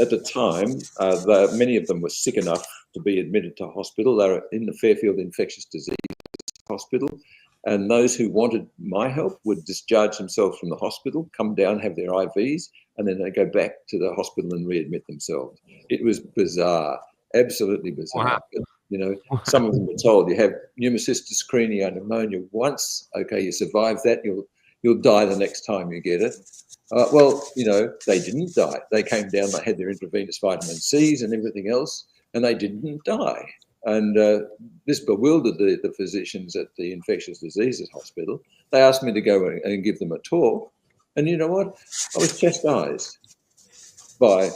at the time, many of them were sick enough to be admitted to hospital. They were in the Fairfield Infectious Disease Hospital. And those who wanted my help would discharge themselves from the hospital, come down, have their IVs, and then they go back to the hospital and readmit themselves. It was bizarre, absolutely bizarre. Wow. But, you know, some of them were told you have pneumocystis carinii pneumonia once. Okay, you survive that, you'll die the next time you get it. Well, you know, they didn't die. They came down, they had their intravenous vitamin C's and everything else, and they didn't die. And this bewildered the physicians at the Infectious Diseases Hospital. They asked me to go and give them a talk. And you know what? I was chastised by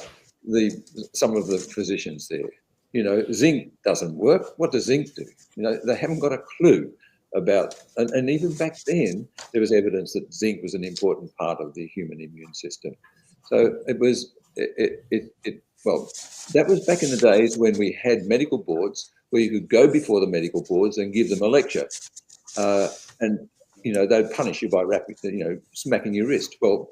some of the physicians there. You know, zinc doesn't work. What does zinc do? You know, they haven't got a clue about, and even back then, there was evidence that zinc was an important part of the human immune system. So it was, well, that was back in the days when we had medical boards where you could go before the medical boards and give them a lecture. And, you know, they'd punish you by smacking your wrist. Well,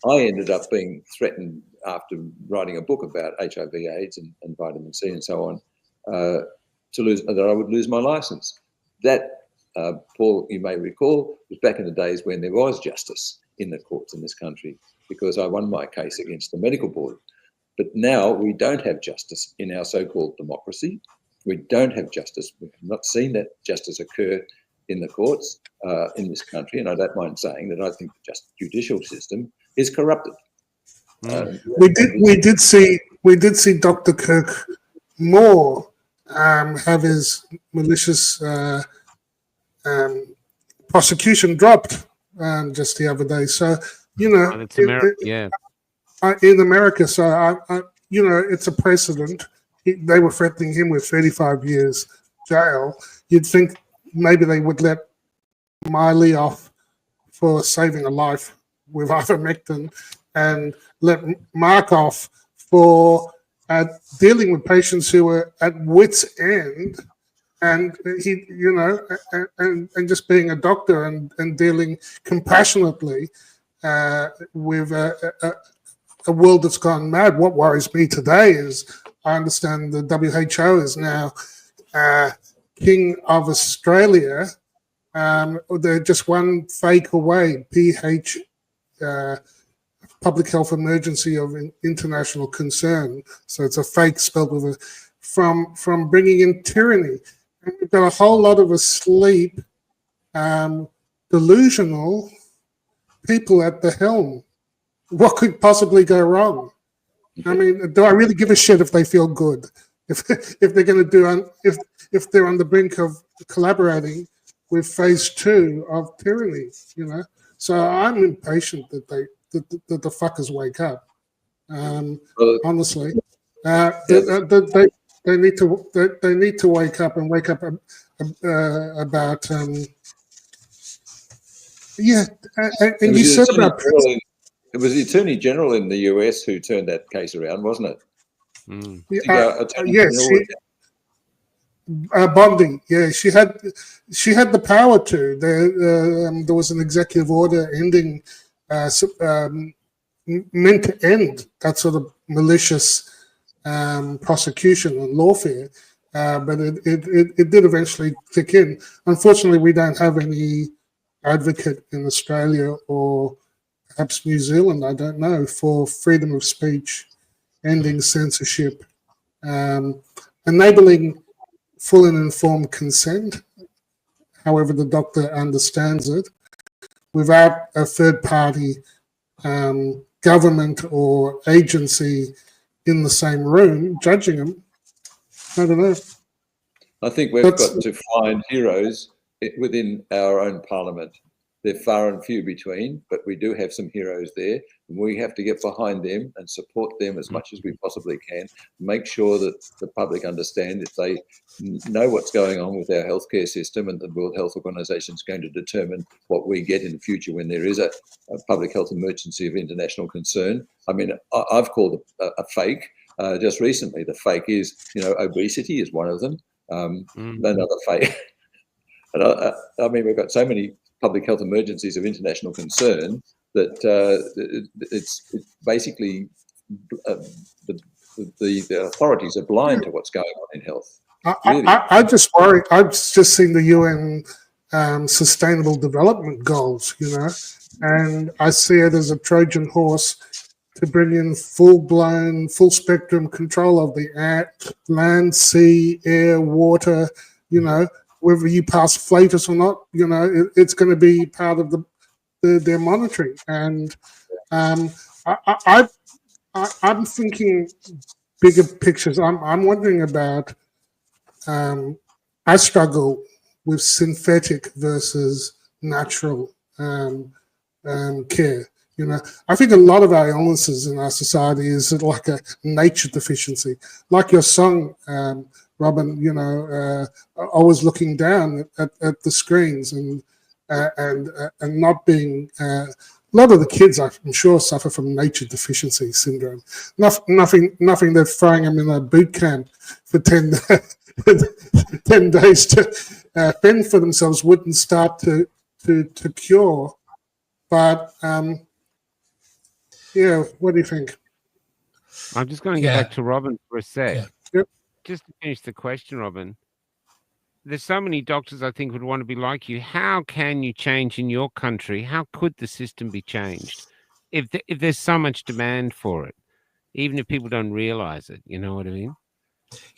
I ended up being threatened after writing a book about HIV, AIDS and vitamin C and so on, that I would lose my license. That, Paul, you may recall, was back in the days when there was justice in the courts in this country, because I won my case against the medical board. But now we don't have justice in our so-called democracy. We don't have justice. We have not seen that justice occur in the courts in this country. And I don't mind saying that I think the judicial system is corrupted. We did see Dr. Kirk Moore have his malicious prosecution dropped just the other day. So, you know, it's America, in America, so you know, it's a precedent. They were threatening him with 35 years jail. You'd think maybe they would let Miley off for saving a life with ivermectin, and let Mark off for dealing with patients who were at wit's end, and he, you know, and just being a doctor and dealing compassionately with a world that's gone mad. What worries me today is I understand the WHO is now King of Australia. They're just one fake away, public health emergency of international concern. So it's a fake spelled with a, from bringing in tyranny. And we've got a whole lot of asleep, delusional people at the helm. What could possibly go wrong? I mean, do I really give a shit if they feel good? If they're going to do, if they're on the brink of collaborating with phase 2 of tyranny, you know? So I'm impatient that the fuckers wake up. Honestly, they need to wake up and wake up about and you said about it was the Attorney General in the US who turned that case around, wasn't it? Mm. Yes, Bondi. Yeah, she had the power to. There was an executive order ending, meant to end that sort of malicious prosecution and lawfare, but it did eventually kick in. Unfortunately, we don't have any advocate in Australia or perhaps New Zealand, I don't know, for freedom of speech, ending censorship, enabling full and informed consent, however the doctor understands it, without a third-party government or agency in the same room judging them. I don't know. I think we've got to find heroes within our own parliament. They're far and few between, but we do have some heroes there, and we have to get behind them and support them as much as we possibly can. Make sure that the public understand if they know what's going on with our healthcare system, and the World Health Organization is going to determine what we get in the future when there is a public health emergency of international concern. I mean, I've called a fake just recently. The fake is, obesity is one of them. Another fake. And I mean, we've got so many public health emergencies of international concern that it's basically the authorities are blind to what's going on in health. Really. I just worry. I've just seen the UN Sustainable Development Goals, and I see it as a Trojan horse to bring in full-blown, full-spectrum control of the land, sea, air, water, whether you pass FLATUS or not, it's going to be part of their monitoring. And I'm thinking bigger pictures. I'm wondering about. I struggle with synthetic versus natural care. I think a lot of our illnesses in our society is like a nature deficiency, like your song. Robin, always looking down at the screens and not being. A lot of the kids, I'm sure, suffer from nature deficiency syndrome. Nothing. They're throwing them in a boot camp for 10 days to fend for themselves wouldn't start to cure. But what do you think? I'm just going to get back to Robin for a sec. Yeah. Yep. Just to finish the question, Robin, there's so many doctors I think would want to be like you. How can you change in your country? How could the system be changed if there's so much demand for it, even if people don't realize it? You know what I mean?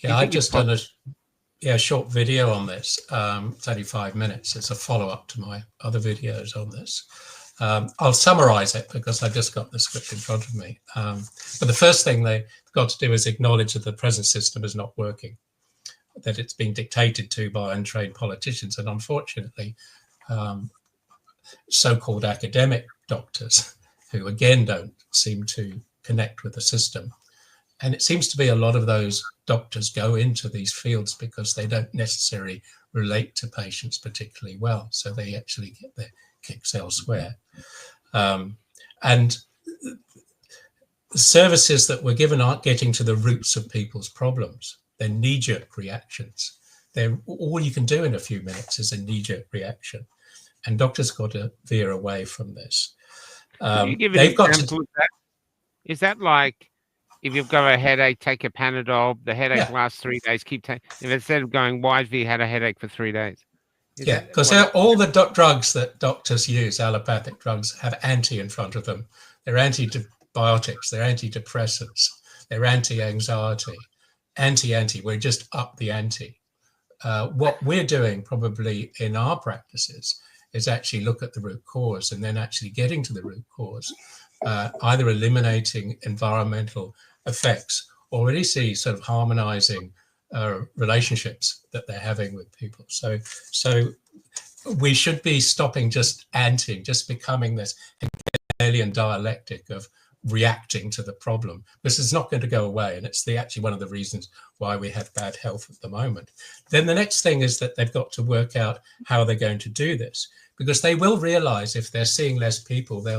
Yeah, I've just done a short video on this. It's only 5 minutes. It's a follow-up to my other videos on this. I'll summarize it because I just got the script in front of me. But the first thing they've got to do is acknowledge that the present system is not working, that it's being dictated to by untrained politicians. And unfortunately, so-called academic doctors who, again, don't seem to connect with the system. And it seems to be a lot of those doctors go into these fields because they don't necessarily relate to patients particularly well. So they actually get their kicks elsewhere. And the services that we're given aren't getting to the roots of people's problems. They're knee-jerk reactions. All you can do in a few minutes is a knee-jerk reaction. And doctors got to veer away from this. Can you give an example of that? Is that like if you've got a headache, take a Panadol, the headache Yeah. lasts 3 days, keep taking, if instead of going, why have you had a headache for 3 days? Yeah, because all the drugs that doctors use, allopathic drugs, have anti in front of them. They're antibiotics, they're antidepressants, they're anti-anxiety, anti-anti. We're just up the ante. What we're doing probably in our practices is actually look at the root cause and then actually getting to the root cause, either eliminating environmental effects or really see sort of harmonizing relationships that they're having with people. So we should be stopping just anting, just becoming this Hegelian dialectic of reacting to the problem, because it's not going to go away. And it's actually one of the reasons why we have bad health at the moment. Then the next thing is that they've got to work out how they're going to do this, because they will realize if they're seeing less people, they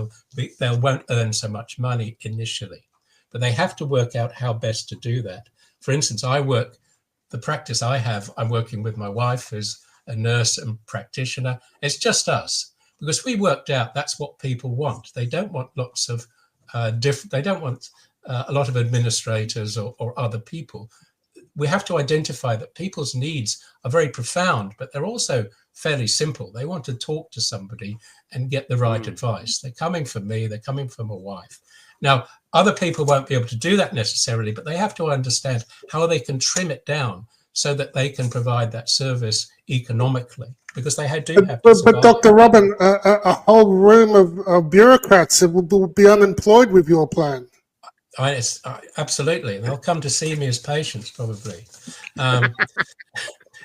won't earn so much money initially. But they have to work out how best to do that. For instance, the practice I have, I'm working with my wife, who's a nurse and practitioner. It's just us, because we worked out that's what people want. They don't want lots of they don't want a lot of administrators or other people. We have to identify that people's needs are very profound, but they're also fairly simple. They want to talk to somebody and get the right advice. They're coming from me, they're coming from a wife. Now, other people won't be able to do that necessarily, but they have to understand how they can trim it down so that they can provide that service economically, because they do have to survive. But Dr. Robin, a whole room of bureaucrats will be unemployed with your plan. Absolutely. They'll come to see me as patients, probably.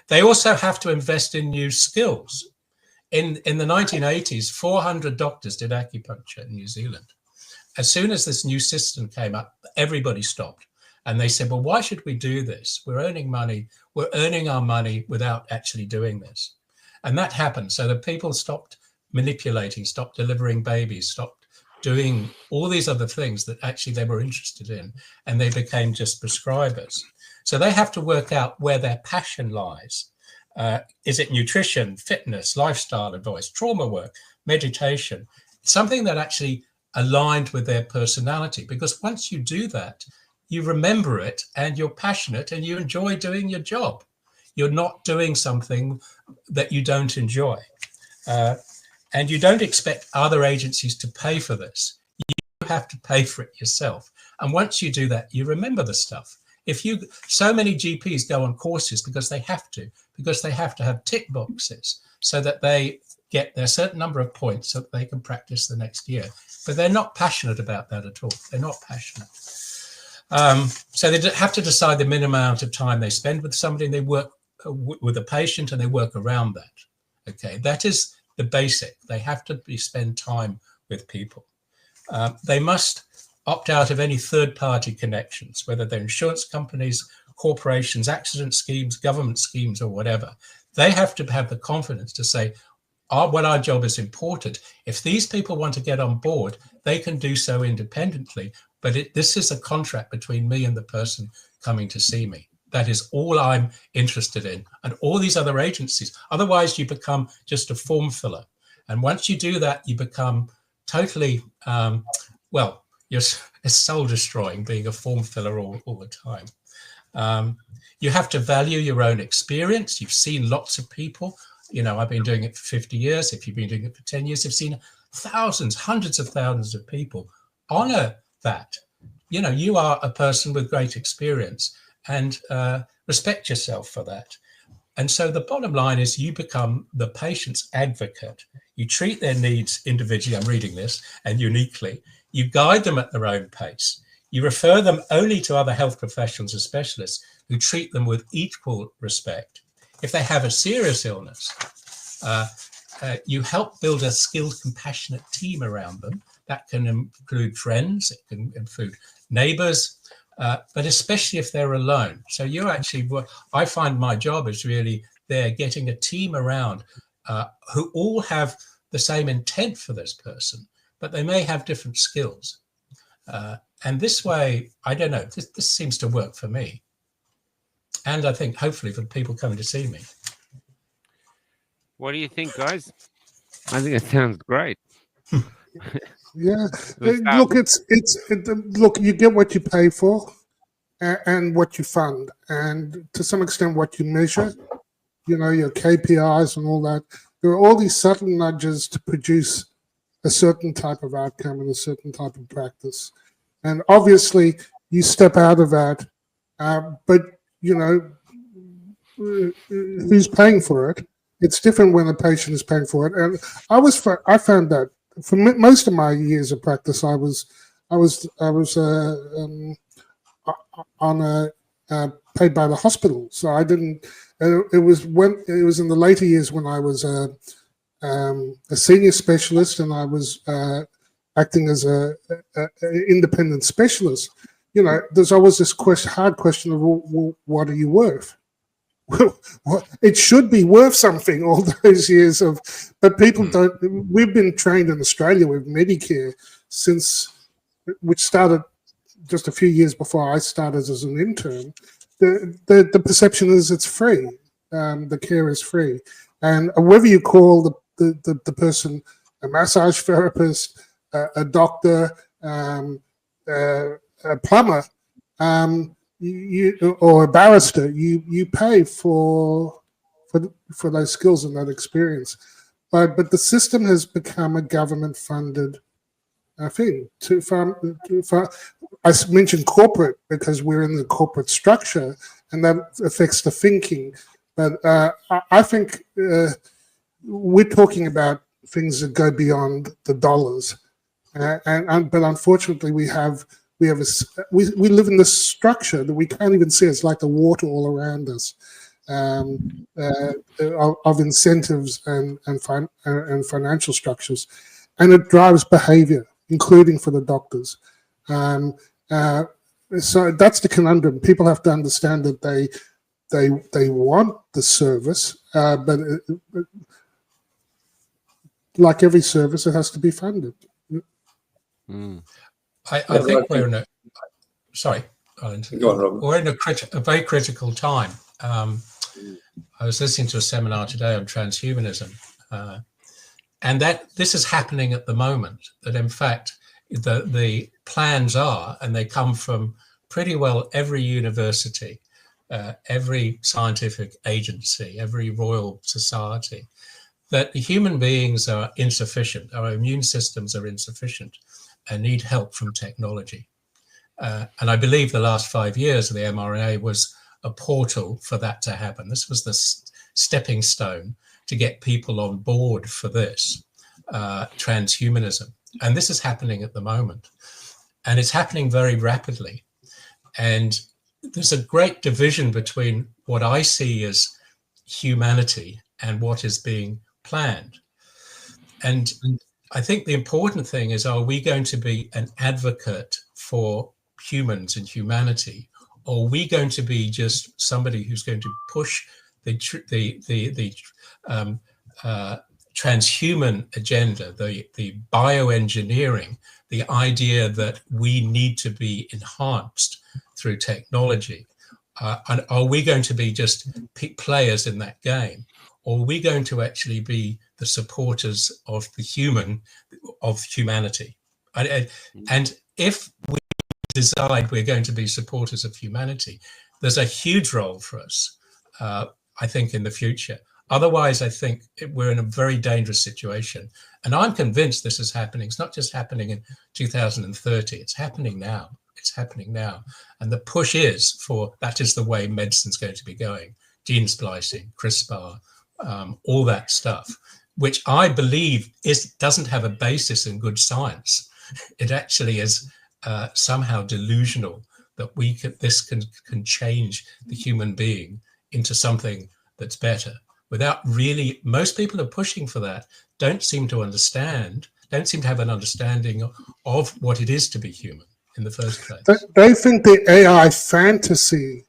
They also have to invest in new skills. In the 1980s, 400 doctors did acupuncture in New Zealand. As soon as this new system came up, everybody stopped. And they said, well, why should we do this? We're earning money. We're earning our money without actually doing this. And that happened. So the people stopped manipulating, stopped delivering babies, stopped doing all these other things that actually they were interested in. And they became just prescribers. So they have to work out where their passion lies. Is it nutrition, fitness, lifestyle advice, trauma work, meditation, something that actually aligned with their personality? Because once you do that, you remember it and you're passionate and you enjoy doing your job. You're not doing something that you don't enjoy. And you don't expect other agencies to pay for this. You have to pay for it yourself. And once you do that, you remember the stuff. So many GPs go on courses because they have to have tick boxes so that they get their certain number of points so that they can practice the next year. But they're not passionate about that at all. They're not passionate. So they have to decide the minimum amount of time they spend with somebody, and they work with a patient and they work around that. Okay, that is the basic. They have to spend time with people. They must opt out of any third-party connections, whether they're insurance companies, corporations, accident schemes, government schemes, or whatever. They have to have the confidence to say, well, our job is important. If these people want to get on board, they can do so independently. But this is a contract between me and the person coming to see me. That is all I'm interested in, and all these other agencies. Otherwise, you become just a form filler. And once you do that, you become totally, you're soul destroying, being a form filler all the time. You have to value your own experience. You've seen lots of people. I've been doing it for 50 years. If you've been doing it for 10 years, you've seen thousands, hundreds of thousands of people. Honor that. You are a person with great experience, and respect yourself for that. And so the bottom line is you become the patient's advocate. You treat their needs individually, I'm reading this, and uniquely. You guide them at their own pace. You refer them only to other health professionals or specialists who treat them with equal respect. If they have a serious illness, you help build a skilled, compassionate team around them. That can include friends, it can include neighbors, but especially if they're alone. So I find my job is really there, getting a team around who all have the same intent for this person, but they may have different skills. And this way, I don't know, this seems to work for me. And I think hopefully for people coming to see me. What do you think, guys? I think it sounds great. Yeah. Let's start Look, look. You get what you pay for, and what you fund, and to some extent what you measure. You know, your KPIs and all that. There are all these subtle nudges to produce a certain type of outcome and a certain type of practice. And obviously, you step out of that, but you know, who's paying for it? It's different when a patient is paying for it. And I found that for most of my years of practice, I was on a paid by the hospital, so I didn't. It was in the later years when I was a senior specialist and I was acting as a independent specialist. You know, there's always this hard question of, well, what are you worth? It should be worth something, all those years of, but people don't. We've been trained in Australia with Medicare which started just a few years before I started as an intern. The perception is it's free. The care is free, and whether you call the person a massage therapist, a doctor, a plumber, or a barrister, you pay for those skills and that experience. But the system has become a government funded thing. I mentioned corporate because we're in the corporate structure, and that affects the thinking. But I think we're talking about things that go beyond the dollars, but unfortunately we live in this structure that we can't even see. It's like the water all around us, of incentives and financial structures, and it drives behavior, including for the doctors. So that's the conundrum. People have to understand that they want the service, but like every service, it has to be funded. I think we're in a sorry. Go on, Robin. We're in a very critical time. I was listening to a seminar today on transhumanism, and that this is happening at the moment. That in fact the plans are, and they come from pretty well every university, every scientific agency, every royal society, that the human beings are insufficient. Our immune systems are insufficient and need help from technology. And I believe the last 5 years of the mRNA was a portal for that to happen. This was the stepping stone to get people on board for this transhumanism. And this is happening at the moment. And it's happening very rapidly. And there's a great division between what I see as humanity and what is being planned. And I think the important thing is, are we going to be an advocate for humans and humanity, or are we going to be just somebody who's going to push the transhuman agenda, the bioengineering, the idea that we need to be enhanced through technology? And are we going to be just players in that game? Or are we going to actually be the supporters of humanity? And if we decide we're going to be supporters of humanity, there's a huge role for us, I think, in the future. Otherwise, I think we're in a very dangerous situation. And I'm convinced this is happening. It's not just happening in 2030. It's happening now. It's happening now. And the push is for, that is the way medicine's going to be going. Gene splicing, CRISPR, all that stuff, which I believe doesn't have a basis in good science. It actually is somehow delusional that this can change the human being into something that's better. Without really, most people are pushing for that, don't seem to have an understanding of what it is to be human in the first place. They think the AI fantasy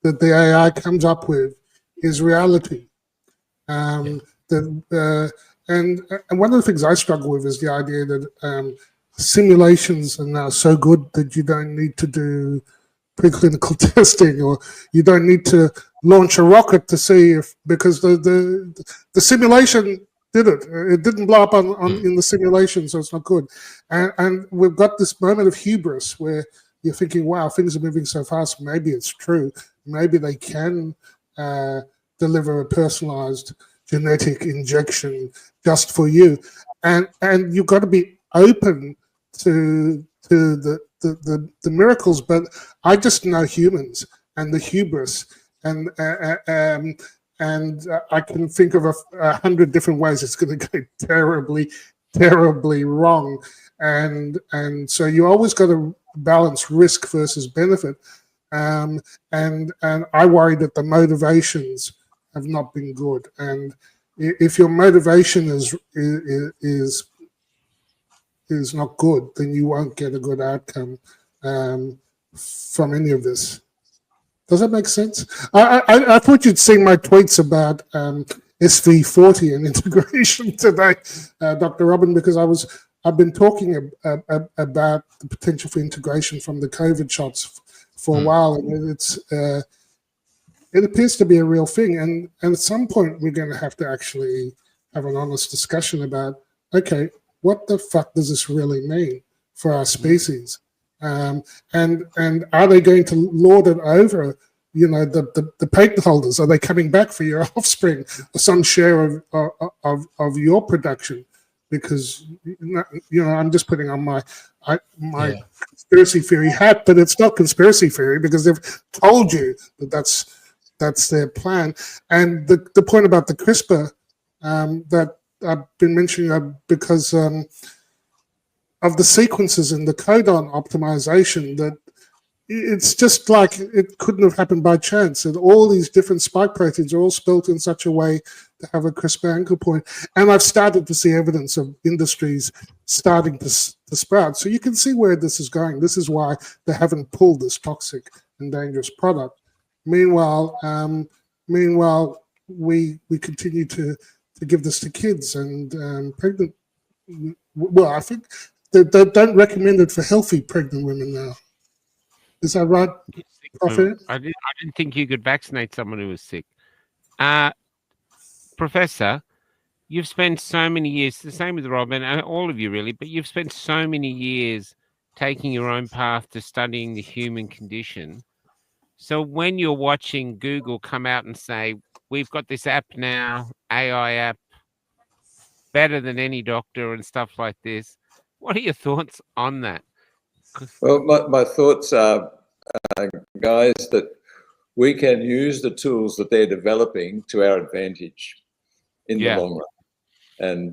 that the AI comes up with is reality. And one of the things I struggle with is the idea that simulations are now so good that you don't need to do preclinical testing, or you don't need to launch a rocket to see if, because the simulation did it? It didn't blow up in the simulation, so it's not good. And we've got this moment of hubris where you're thinking, wow, things are moving so fast. Maybe it's true. Maybe they can deliver a personalized genetic injection just for you. And you've got to be open to the miracles. But I just know humans and the hubris, and I can think of 100 different ways it's going to go terribly, terribly wrong. And so you always got to balance risk versus benefit. And I worry that the motivations have not been good. And if your motivation is not good, then you won't get a good outcome from any of this. Does that make sense? I thought you'd seen my tweets about SV40 and integration today, Dr. Robin, because I've been talking about the potential for integration from the COVID shots for a while, and it appears to be a real thing. And at some point, we're going to have to actually have an honest discussion about, okay, what the fuck does this really mean for our species? And are they going to lord it over, the patent holders? Are they coming back for your offspring or some share of your production? Because I'm just putting on my conspiracy theory hat, but it's not conspiracy theory because they've told you that that's their plan. And the point about the CRISPR that I've been mentioning because of the sequences in the codon optimization, that it's just like it couldn't have happened by chance. And all these different spike proteins are all spelt in such a way to have a CRISPR anchor point. And I've started to see evidence of industries starting to sprout. So you can see where this is going. This is why they haven't pulled this toxic and dangerous product. Meanwhile, we continue to give this to kids and pregnant. Well, I think they don't recommend it for healthy pregnant women now. Is that right, Prophet? I didn't think you could vaccinate someone who was sick. Professor, you've spent so many years, the same with Robin, and all of you really, but you've spent so many years taking your own path to studying the human condition. So when you're watching Google come out and say, we've got this app now, AI app, better than any doctor and stuff like this, what are your thoughts on that? Well, my thoughts are, guys, that we can use the tools that they're developing to our advantage in the long run. And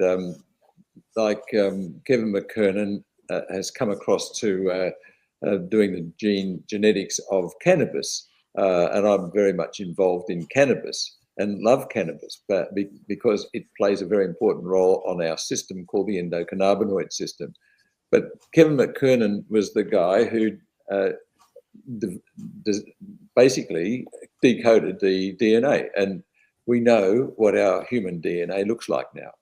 Kevin McKernan has come across to doing the genetics of cannabis, and I'm very much involved in cannabis and love cannabis, but because it plays a very important role on our system called the endocannabinoid system. But Kevin McKernan was the guy who basically decoded the DNA, and we know what our human DNA looks like now.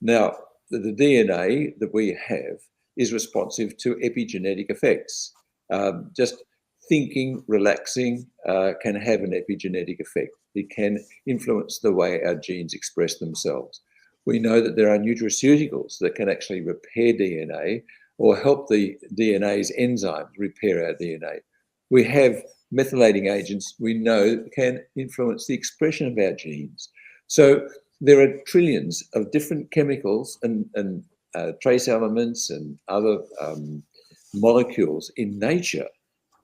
Now, the DNA that we have is responsive to epigenetic effects. Just thinking, relaxing can have an epigenetic effect. It can influence the way our genes express themselves. We know that there are nutraceuticals that can actually repair DNA or help the DNA's enzymes repair our DNA. We have methylating agents we know can influence the expression of our genes. So there are trillions of different chemicals and trace elements and other molecules in nature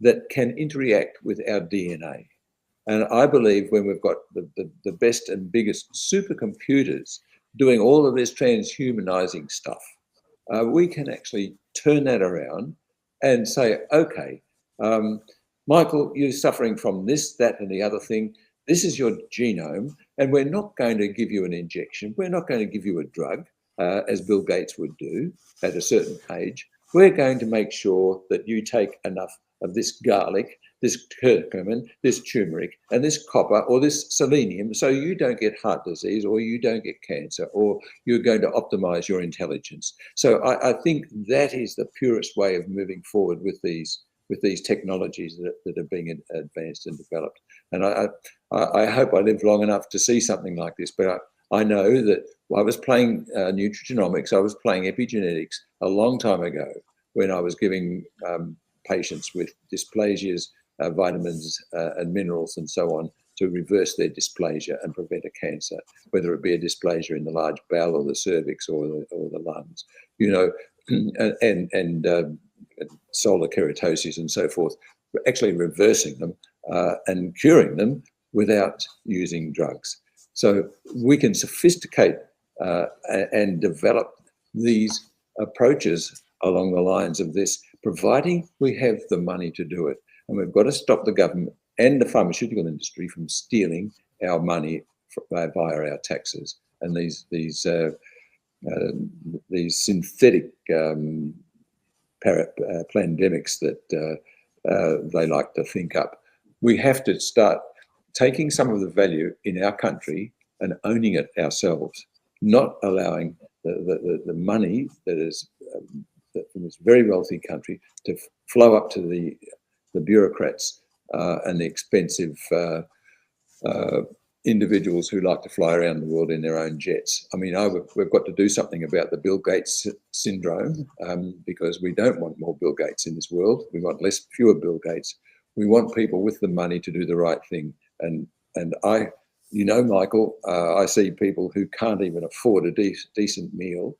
that can interact with our DNA. And I believe when we've got the best and biggest supercomputers doing all of this transhumanizing stuff, we can actually turn that around and say, okay, Michael, you're suffering from this, that, and the other thing. This is your genome, and we're not going to give you an injection. We're not going to give you a drug, as Bill Gates would do at a certain age. We're going to make sure that you take enough of this garlic, this curcumin, this turmeric, and this copper or this selenium so you don't get heart disease or you don't get cancer or you're going to optimize your intelligence. So I think that is the purest way of moving forward with these technologies that are being advanced and developed. And I hope I live long enough to see something like this, but I know that I was playing nutrigenomics, I was playing epigenetics a long time ago when I was giving patients with dysplasias, vitamins and minerals and so on to reverse their dysplasia and prevent a cancer, whether it be a dysplasia in the large bowel or the cervix or the lungs, you know, and solar keratosis and so forth, actually reversing them and curing them without using drugs. So we can sophisticate and develop these approaches along the lines of this, providing we have the money to do it. And we've got to stop the government and the pharmaceutical industry from stealing our money via our taxes and these synthetic pandemics that they like to think up. We have to start taking some of the value in our country and owning it ourselves, not allowing the money that is from this very wealthy country to flow up to the bureaucrats and the expensive individuals who like to fly around the world in their own jets. I mean, we've got to do something about the Bill Gates syndrome because we don't want more Bill Gates in this world. We want fewer Bill Gates. We want people with the money to do the right thing. And I, you know, Michael, I see people who can't even afford a decent meal.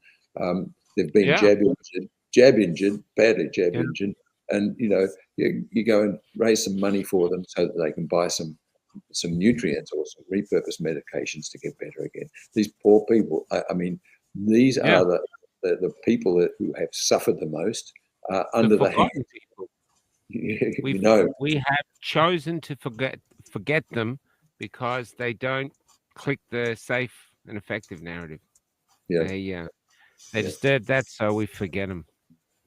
They've been jab injured, badly jab injured. And, you know, you go and raise some money for them so that they can buy some nutrients or some repurposed medications to get better again. These poor people, I mean, these are the people who have suffered the most under the hand. We have chosen to forget them because they don't click the safe and effective narrative. They disturb that, so we forget them.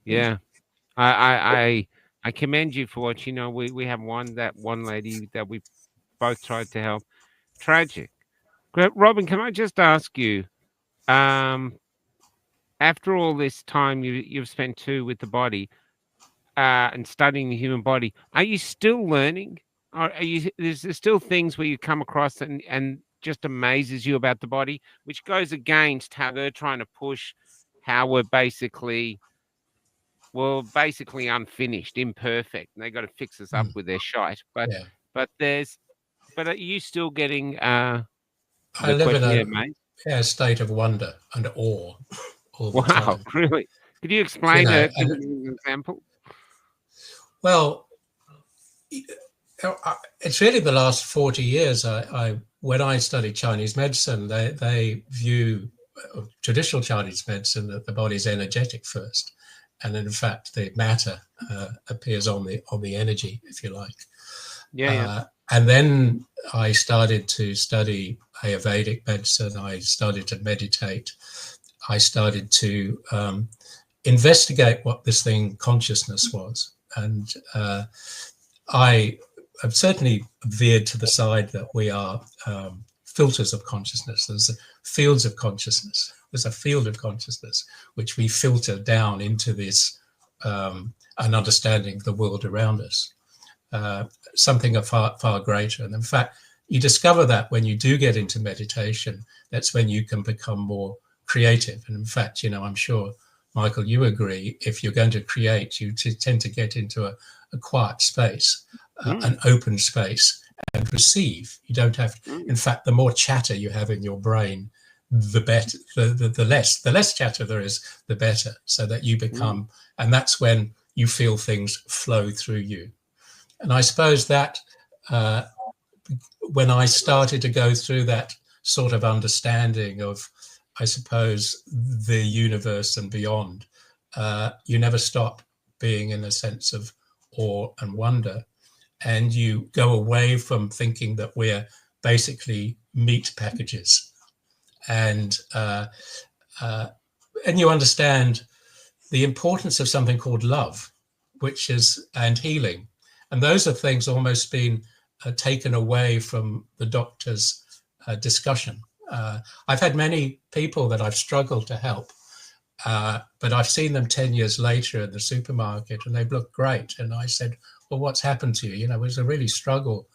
Yeah. I commend you for what, you know, we have one lady that we both tried to help. Tragic. Robin, can I just ask you, after all this time you've spent too with the body and studying the human body, are you still learning? Or is there still things where you come across and just amazes you about the body, which goes against how they're trying to push how we're basically unfinished, imperfect, and they got to fix us up with their shite. But are you still getting I live in a state of wonder and awe all the time. Wow, really? Could you explain give me an example? Well, it's really the last 40 years. When I studied Chinese medicine, they view traditional Chinese medicine that the body's energetic first. And in fact, the matter appears on the energy, if you like. And then I started to study Ayurvedic medicine. I started to meditate. I started to investigate what this thing consciousness was. And I have certainly veered to the side that we are filters of consciousness. There's fields of consciousness. There's a field of consciousness which we filter down into this an understanding of the world around us, something far, far greater. And in fact, you discover that when you do get into meditation, that's when you can become more creative. And in fact, you know, I'm sure, Michael, you agree, if you're going to create, you tend to get into a quiet space, an open space, and receive. You don't have, in fact, the more chatter you have in your brain, the better, the less chatter there is, the better, so that you become, and that's when you feel things flow through you. And I suppose that when I started to go through that sort of understanding of, I suppose, the universe and beyond, you never stop being in a sense of awe and wonder. And you go away from thinking that we're basically meat packages. And you understand the importance of something called love, and healing. And those are things almost been taken away from the doctor's discussion. I've had many people that I've struggled to help, but I've seen them 10 years later in the supermarket and they've looked great. And I said, well, what's happened to you? You know, it was a really struggle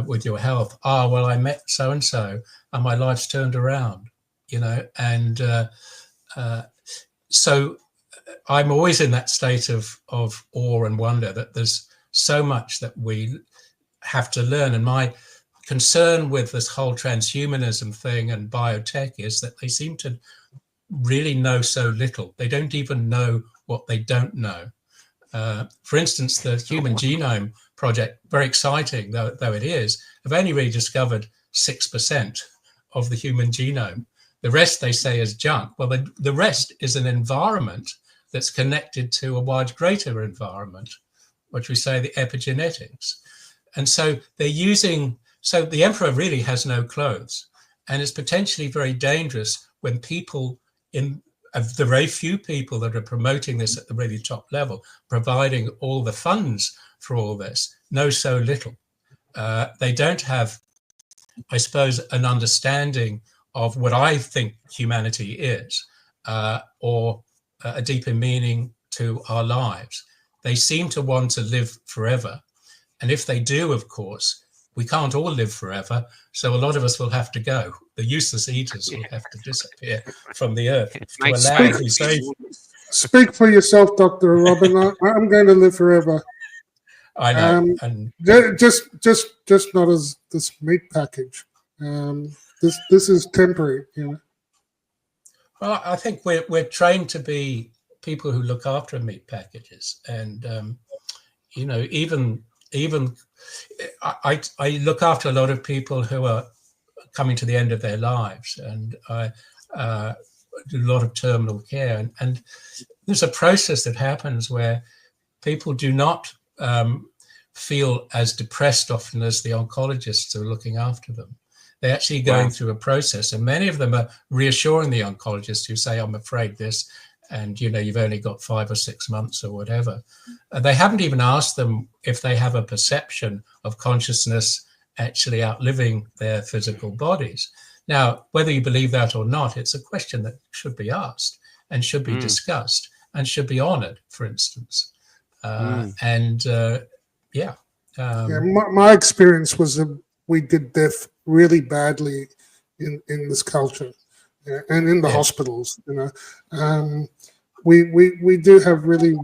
with your health. Well, I met so-and-so and my life's turned around. you know, and so I'm always in that state of awe and wonder that there's so much that we have to learn. And my concern with this whole transhumanism thing and biotech is that they seem to really know so little. They don't even know what they don't know. For instance, the Human Genome Project, very exciting though it is, have only really discovered 6% of the human genome. The rest they say is junk. Well, the rest is an environment that's connected to a wide greater environment, which we say the epigenetics. And so they're using, so the emperor really has no clothes, and it's potentially very dangerous when people of the very few people that are promoting this at the really top level, providing all the funds for all this, know so little. They don't have, I suppose, an understanding of what I think humanity is, or a deeper meaning to our lives. They seem to want to live forever. And if they do, of course, we can't all live forever. So a lot of us will have to go. The useless eaters will have to disappear from the earth to allow it to be safe. Speak for yourself, Dr. Robin. I'm going to live forever. I know. And just not as this meat package. This is temporary, you know. Well, I think we're trained to be people who look after meat packages, and you know, even I look after a lot of people who are coming to the end of their lives, and I do a lot of terminal care, and there's a process that happens where people do not feel as depressed often as the oncologists are looking after them. They're actually going through a process, and many of them are reassuring the oncologists who say, I'm afraid this, and you know, you've only got 5 or 6 months or whatever. They haven't even asked them if they have a perception of consciousness actually outliving their physical bodies. Now, whether you believe that or not, it's a question that should be asked and should be discussed and should be honored, for instance. My experience was that we did death really badly in this culture, and in the hospitals. You know, we do have really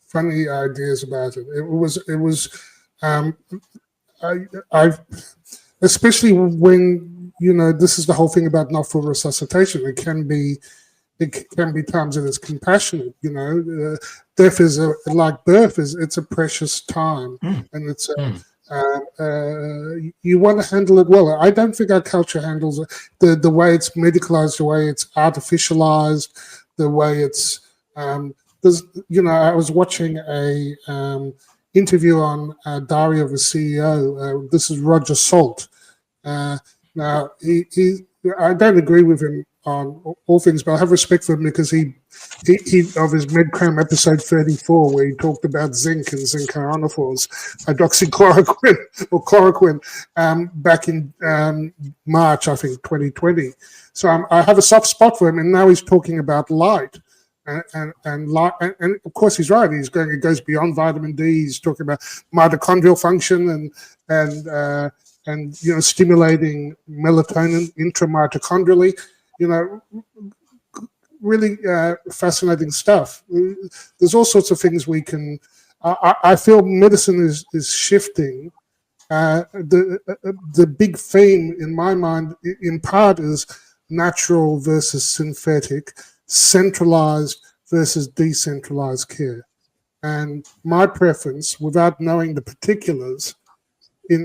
funny ideas about it. It was especially when, you know, this is the whole thing about not full resuscitation. It can be times that it's compassionate. You know, death is like birth. It's a precious time, and it's you want to handle it well. I don't think our culture handles it the way it's medicalized, the way it's artificialized, the way it's there's, you know, I was watching a interview on Diary of a CEO. This is Roger Salt. Now I don't agree with him on all things, but I have respect for him because he of his MedCram episode 34, where he talked about zinc and zinc ionophores, hydroxychloroquine or chloroquine, back in March, I think, 2020. So I have a soft spot for him, and now he's talking about light. And light, and of course he's right. It goes beyond vitamin D. He's talking about mitochondrial function and you know, stimulating melatonin intramitochondrially. You know, really fascinating stuff. There's all sorts of things we can. I feel medicine is shifting. The big theme in my mind, in part, is natural versus synthetic, centralized versus decentralized care. And my preference, without knowing the particulars,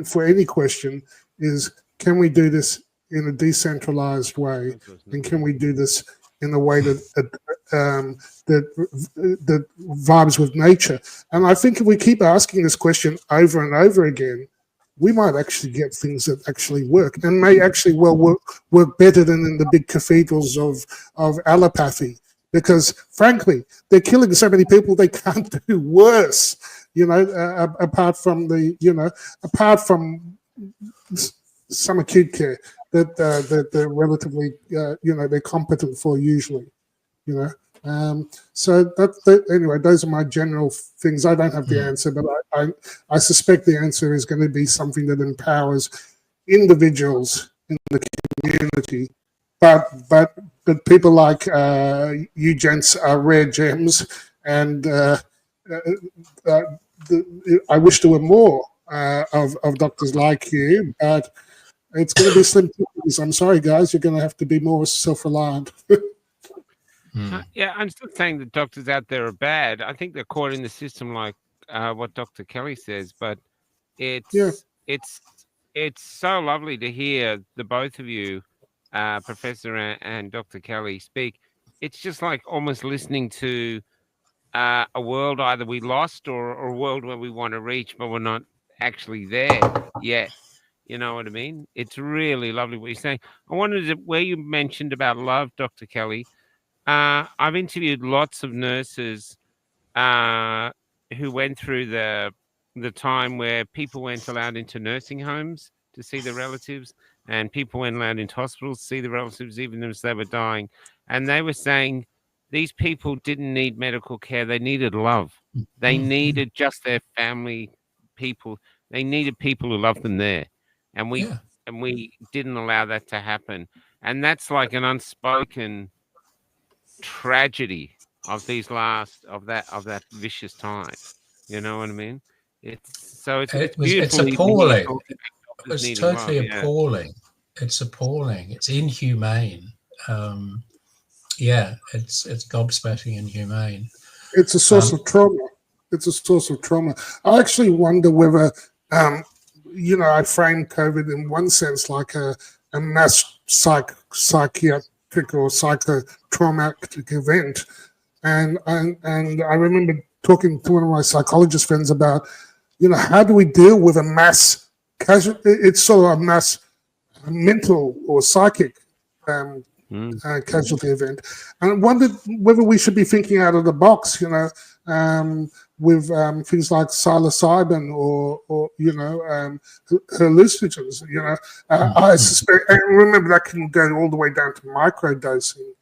for any question, is: can we do this in a decentralized way, and can we do this in a way that vibes with nature? And I think if we keep asking this question over and over again, we might actually get things that actually work, and may actually work better than in the big cathedrals of allopathy. Because frankly, they're killing so many people, they can't do worse. You know, apart from some acute care that they're relatively, you know, they're competent for usually, you know. So anyway, those are my general things. I don't have the answer, but I suspect the answer is going to be something that empowers individuals in the community but people like you gents are rare gems, and I wish there were more of doctors like you, but it's going to be slim pickings. I'm sorry, guys. You're going to have to be more self-reliant. Yeah, I'm still saying that doctors out there are bad. I think they're caught in the system, like what Dr. Kelly says. But it's so lovely to hear the both of you, Professor and Dr. Kelly, speak. It's just like almost listening to a world either we lost or a world where we want to reach, but we're not actually there yet. You know what I mean? It's really lovely what you're saying. I wanted to, where you mentioned about love, Dr. Kelly, I've interviewed lots of nurses who went through the time where people weren't allowed into nursing homes to see their relatives, and people weren't allowed into hospitals to see the relatives, even as they were dying. And they were saying these people didn't need medical care; they needed love. They needed just their family people. They needed people who loved them there, and we didn't allow that to happen. And that's like an unspoken tragedy of these last of that vicious time. You know what I mean? It's appalling. It's totally love, appalling. It's appalling. It's inhumane. It's gobsmacking inhumane. It's a source of trauma. It's a source of trauma. I actually wonder whether, I frame COVID in one sense like a mass psychiatric or psychotraumatic event. And I remember talking to one of my psychologist friends about, how do we deal with a mass casualty? It's sort of a mass mental or psychic casualty event. And I wondered whether we should be thinking out of the box, with things like psilocybin or hallucinogens. I suspect, and remember that can go all the way down to microdosing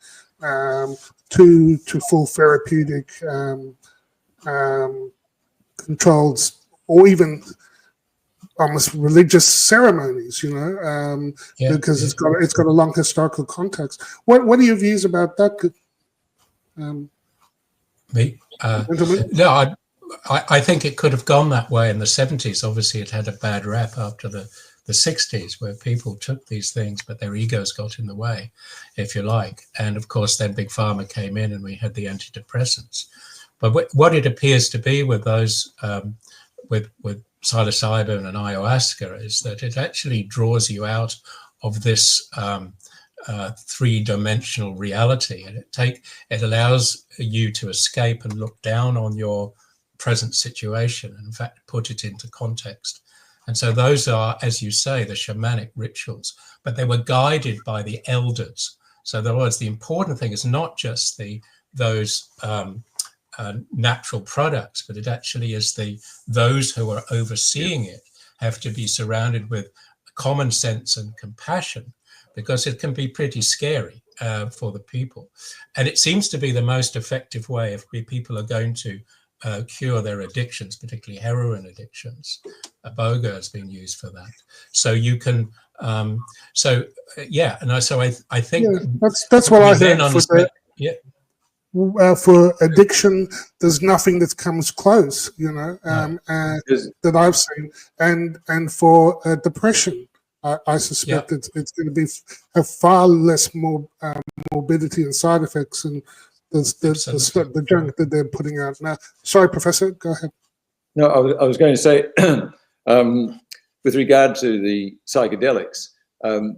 to full therapeutic controls, or even almost religious ceremonies, because it's got a long historical context. What are your views about that? Me? No, I think it could have gone that way in the 70s. Obviously, it had a bad rap after the 60s, where people took these things, but their egos got in the way, if you like. And of course, then Big Pharma came in and we had the antidepressants. But what it appears to be with those, with psilocybin and ayahuasca, is that it actually draws you out of this three-dimensional reality, and it allows you to escape and look down on your present situation and in fact put it into context. And so those are, as you say, the shamanic rituals, but they were guided by the elders. So in other words, the important thing is not just those natural products, but it actually is those who are overseeing it have to be surrounded with common sense and compassion, because it can be pretty scary for the people. And it seems to be the most effective way if people are going to cure their addictions, particularly heroin addictions. Iboga has been used for that. So you can, I think that's what I heard. For addiction, there's nothing that comes close, that I've seen, and for depression, I suspect it's going to have far less morbidity and side effects and the junk that they're putting out now. Sorry, Professor, go ahead. No, I was going to say, with regard to the psychedelics,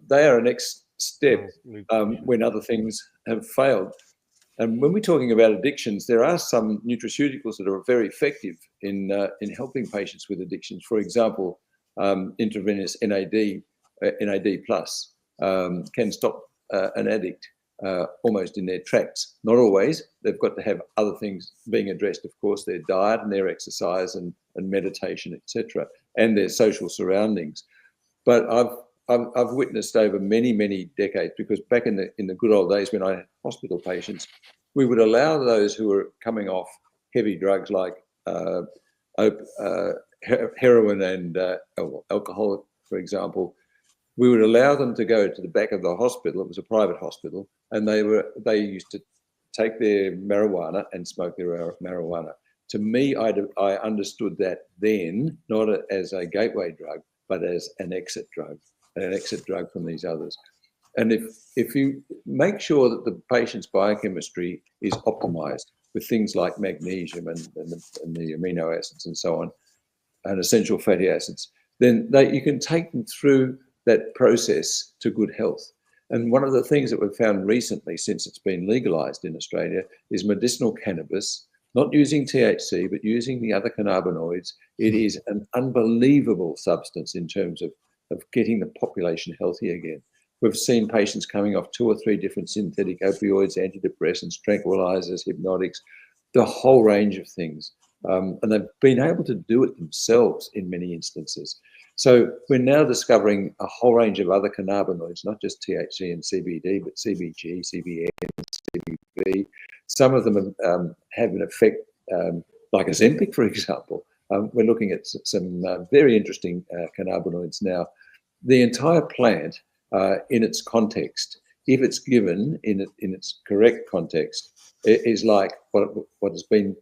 they are a next step when other things have failed. And when we're talking about addictions, there are some nutraceuticals that are very effective in helping patients with addictions. For example, intravenous NAD plus can stop an addict almost in their tracks. Not always. They've got to have other things being addressed, of course, their diet and their exercise and meditation, etc., and their social surroundings. But I've witnessed over many decades, because back in the good old days when I had hospital patients, we would allow those who were coming off heavy drugs like heroin and alcohol, for example, we would allow them to go to the back of the hospital. It was a private hospital, and they used to take their marijuana and smoke their marijuana. To me, I understood that then not as a gateway drug, but as an exit drug from these others. And if you make sure that the patient's biochemistry is optimized with things like magnesium and the amino acids and so on, and essential fatty acids, then you can take them through that process to good health. And one of the things that we've found recently, since it's been legalized in Australia, is medicinal cannabis, not using THC, but using the other cannabinoids. It is an unbelievable substance in terms of getting the population healthy again. We've seen patients coming off 2 or 3 different synthetic opioids, antidepressants, tranquilizers, hypnotics, the whole range of things. And they've been able to do it themselves in many instances. So we're now discovering a whole range of other cannabinoids, not just THC and CBD, but CBG, CBN, CBD. Some of them have an effect, like Ozempic, for example. We're looking at some very interesting cannabinoids now. The entire plant, in its context, if it's given in its correct context, it is like what has been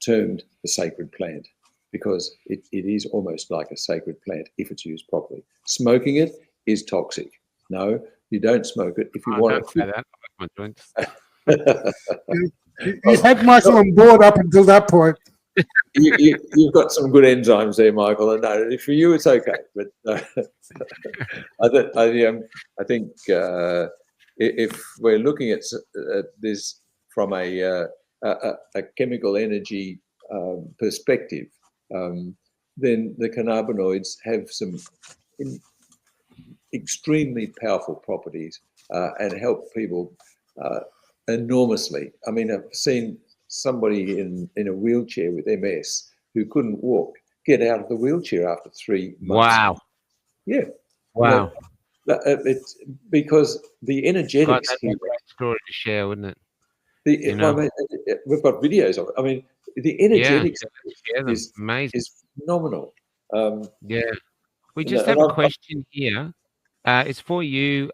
termed the sacred plant, because it is almost like a sacred plant if it's used properly. Smoking it is toxic. No, you don't smoke it. If you want to. That. I like my joints. You had Michael on board up until that point. You've got some good enzymes there, Michael. And no, for you, it's okay. But I think if we're looking at this from a chemical energy perspective, then the cannabinoids have some extremely powerful properties and help people enormously. I mean, I've seen somebody in a wheelchair with MS who couldn't walk get out of the wheelchair after 3 months. Wow. Yeah. Wow. It's because the energetics. That'd be a great story to share, wouldn't it? I mean, we've got videos of it. I mean, the energetics is amazing. Is phenomenal. Yeah. We just have a question here. It's for you,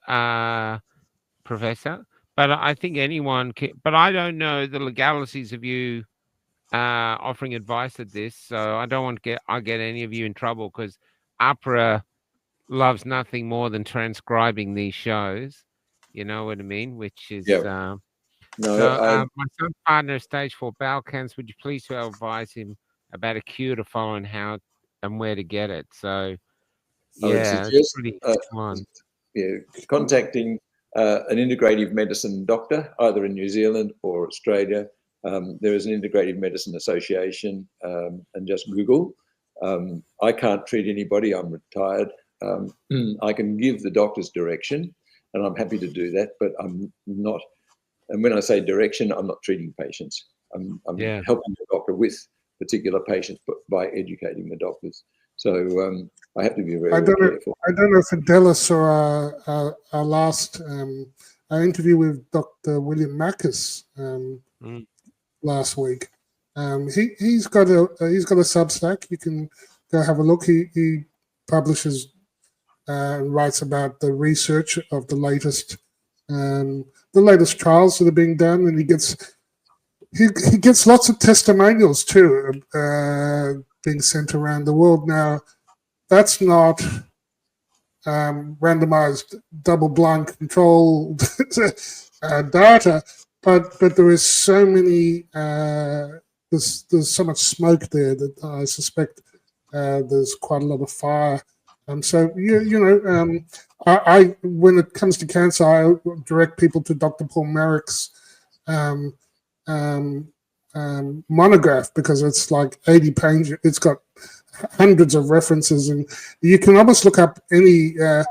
Professor. But I think anyone can. But I don't know the legalities of you offering advice at this, so I don't want to get any of you in trouble, because AHPRA loves nothing more than transcribing these shows. You know what I mean? Which is my son's partner has stage 4 bowel cancer. Would you please advise him about a cure to follow and how and where to get it? So it's pretty fun. Contacting an integrative medicine doctor, either in New Zealand or Australia. There is an integrative medicine association, and just Google. I can't treat anybody. I'm retired. I can give the doctor's direction, and I'm happy to do that, but I'm not. And when I say direction, I'm not treating patients. I'm helping the doctor with particular patients, but by educating the doctors. So I have to be very careful. I don't know if Adela saw our last our interview with Dr. William Mackus last week. He's got a Substack. You can go have a look. He publishes and writes about the research of the latest trials that are being done, and he gets lots of testimonials too being sent around the world. Now, that's not randomized, double-blind controlled data, but there is so many. There's so much smoke there that I suspect there's quite a lot of fire. So I when it comes to cancer, I direct people to Dr. Paul Merrick's monograph, because it's like 80 pages. It's got hundreds of references, and you can almost look up any. There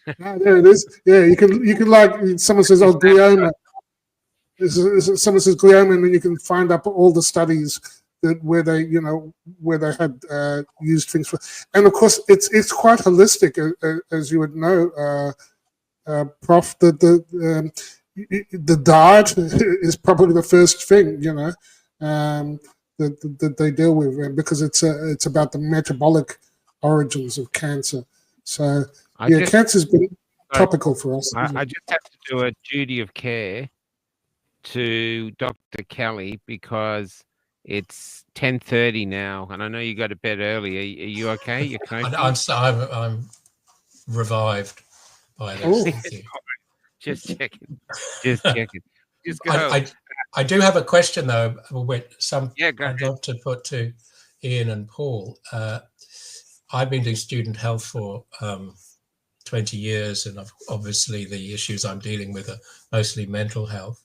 it is. Yeah, you can like someone says, "Oh, glioma." Someone says glioma, and then you can find up all the studies where they had used things for, and of course it's quite holistic, as you would know, Prof. The diet is probably the first thing that they deal with, because it's about the metabolic origins of cancer. So Yeah, cancer's been Sorry. topical for us. I just have to do a duty of care to Dr. Kelly because it's 10:30 now, and I know you go to bed early. Are you okay? You coping? I'm revived by this. Thank you. Just checking. Just checking. Just go. I do have a question though, which Go I'd ahead. love to put to Ian and Paul. I've been doing student health for 20 years, and obviously the issues I'm dealing with are mostly mental health.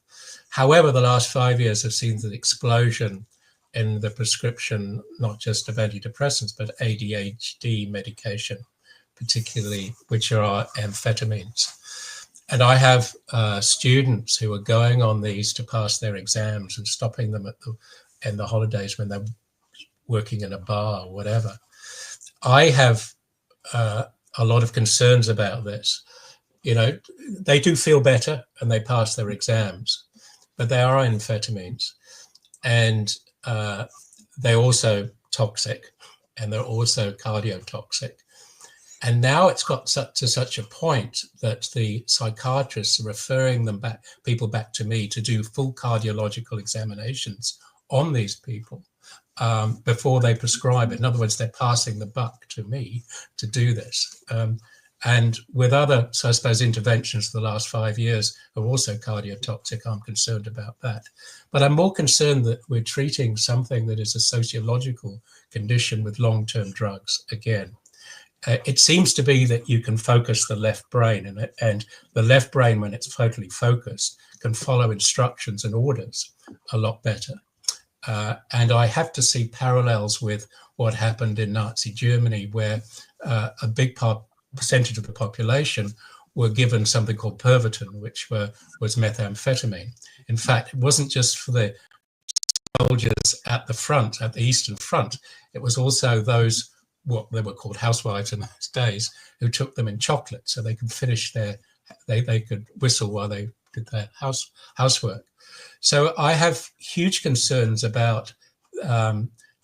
However, the last 5 years have seen the explosion in the prescription, not just of antidepressants, but ADHD medication, particularly, which are amphetamines. And I have students who are going on these to pass their exams and stopping them in the holidays when they're working in a bar or whatever. I have a lot of concerns about this. You know, they do feel better and they pass their exams, but they are amphetamines, and they're also toxic, and they're also cardiotoxic. And now it's got to such a point that the psychiatrists are referring people back to me to do full cardiological examinations on these people before they prescribe it. In other words, they're passing the buck to me to do this. And with other, so I suppose, interventions for the last 5 years are also cardiotoxic. I'm concerned about that. But I'm more concerned that we're treating something that is a sociological condition with long-term drugs again. It seems to be that you can focus the left brain, and the left brain, when it's totally focused, can follow instructions and orders a lot better. And I have to see parallels with what happened in Nazi Germany, where a big percentage of the population were given something called Pervitin, which was methamphetamine. In fact, it wasn't just for the soldiers at the front, at the Eastern Front. It was also those, what they were called housewives in those days, who took them in chocolate so they could finish they could whistle while they did their housework. So I have huge concerns about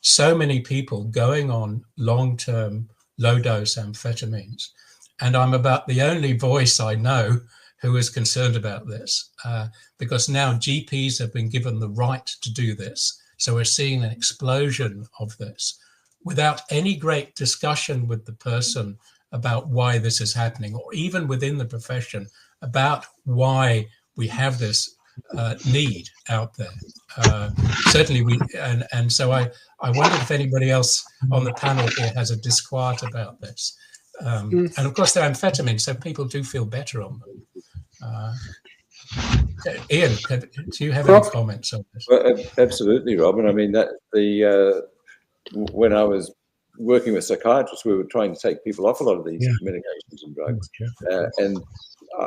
so many people going on long-term low-dose amphetamines. And I'm about the only voice I know who is concerned about this, because now GPs have been given the right to do this. So we're seeing an explosion of this without any great discussion with the person about why this is happening, or even within the profession about why we have this need out there. Certainly and so I wondered if anybody else on the panel here has a disquiet about this. And of course they're amphetamines, so people do feel better on them. Ian, do you have any comments on this? Well, absolutely, Robin. I mean, when I was working with psychiatrists, we were trying to take people off a lot of these medications and drugs. And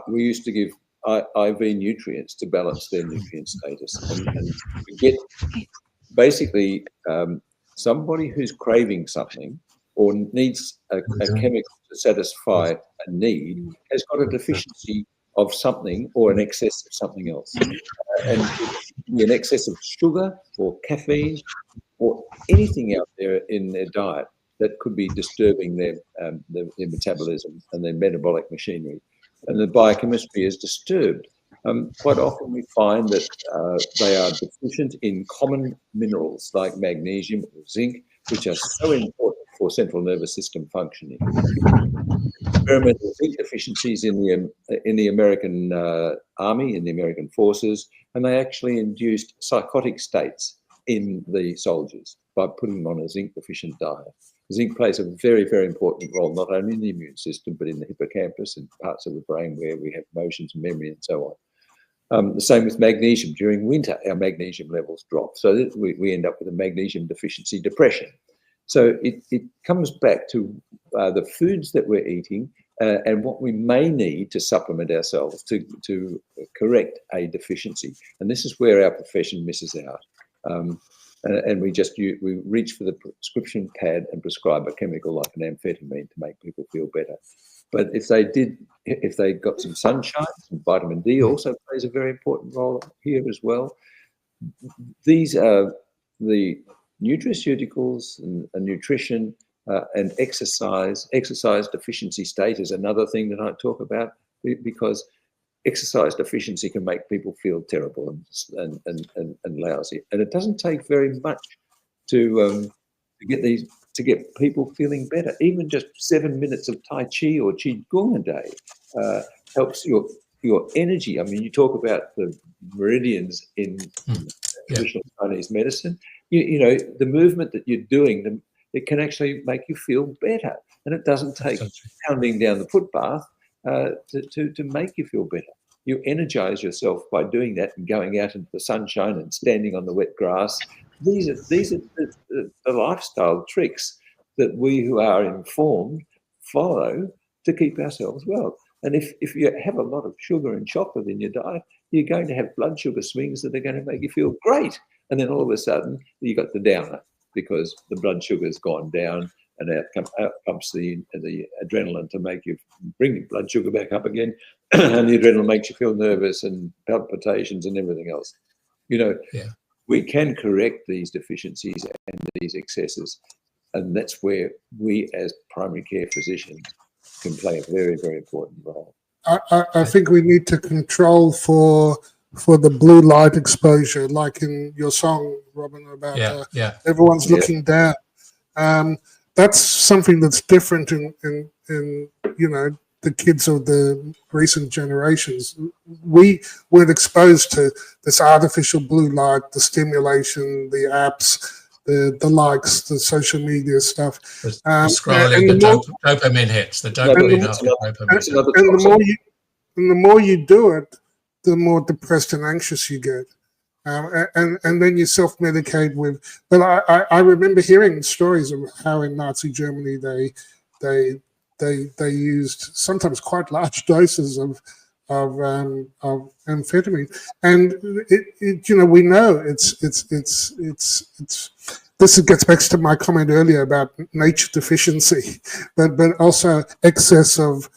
we used to give IV nutrients to balance their nutrient status. And to get basically somebody who's craving something or needs a chemical to satisfy a need has got a deficiency of something or an excess of something else. And an excess of sugar or caffeine or anything out there in their diet that could be disturbing their metabolism and their metabolic machinery. And the biochemistry is disturbed. Quite often we find that they are deficient in common minerals like magnesium or zinc, which are so important for central nervous system functioning. Experimental zinc deficiencies in the American Army, in the American forces, and they actually induced psychotic states in the soldiers by putting them on a zinc deficient diet. Zinc plays a very, very important role, not only in the immune system, but in the hippocampus and parts of the brain where we have emotions, memory, and so on. The same with magnesium. During winter, our magnesium levels drop. So that we end up with a magnesium deficiency depression. So it comes back to the foods that we're eating and what we may need to supplement ourselves to correct a deficiency. And this is where our profession misses out. And we reach for the prescription pad and prescribe a chemical like an amphetamine to make people feel better. But if they got some sunshine, some vitamin D also plays a very important role here as well. These are the nutraceuticals and nutrition And exercise deficiency state is another thing that I talk about, because exercise deficiency can make people feel terrible and lousy. And it doesn't take very much to get people feeling better. Even just 7 minutes of Tai Chi or Qigong a day helps your energy. I mean, you talk about the meridians in traditional Chinese medicine. You know, the movement that you're doing, it can actually make you feel better, and it doesn't take pounding down the footpath to make you feel better. You energize yourself by doing that and going out into the sunshine and standing on the wet grass. These are the lifestyle tricks that we who are informed follow to keep ourselves well. And if you have a lot of sugar and chocolate in your diet, you're going to have blood sugar swings that are going to make you feel great. And then all of a sudden, you got the downer, because the blood sugar's gone down, and out pumps the adrenaline to make you bring your blood sugar back up again. And the adrenaline makes you feel nervous and palpitations and everything else. You know, we can correct these deficiencies and these excesses. And that's where we as primary care physicians can play a very, very important role. I think we need to control for the blue light exposure, like in your song, Robin, about everyone's looking down. That's something that's different in you know, the kids of the recent generations. We weren't exposed to this artificial blue light, the stimulation, the apps, the likes, the social media stuff. The scrolling, the dopamine hits, the dopamine after dopamine. And the more you do it, the more depressed and anxious you get. And then you self-medicate with. But I remember hearing stories of how in Nazi Germany they used sometimes quite large doses of amphetamine, and it you know, we know it's this gets back to my comment earlier about nature deficiency, but also excess of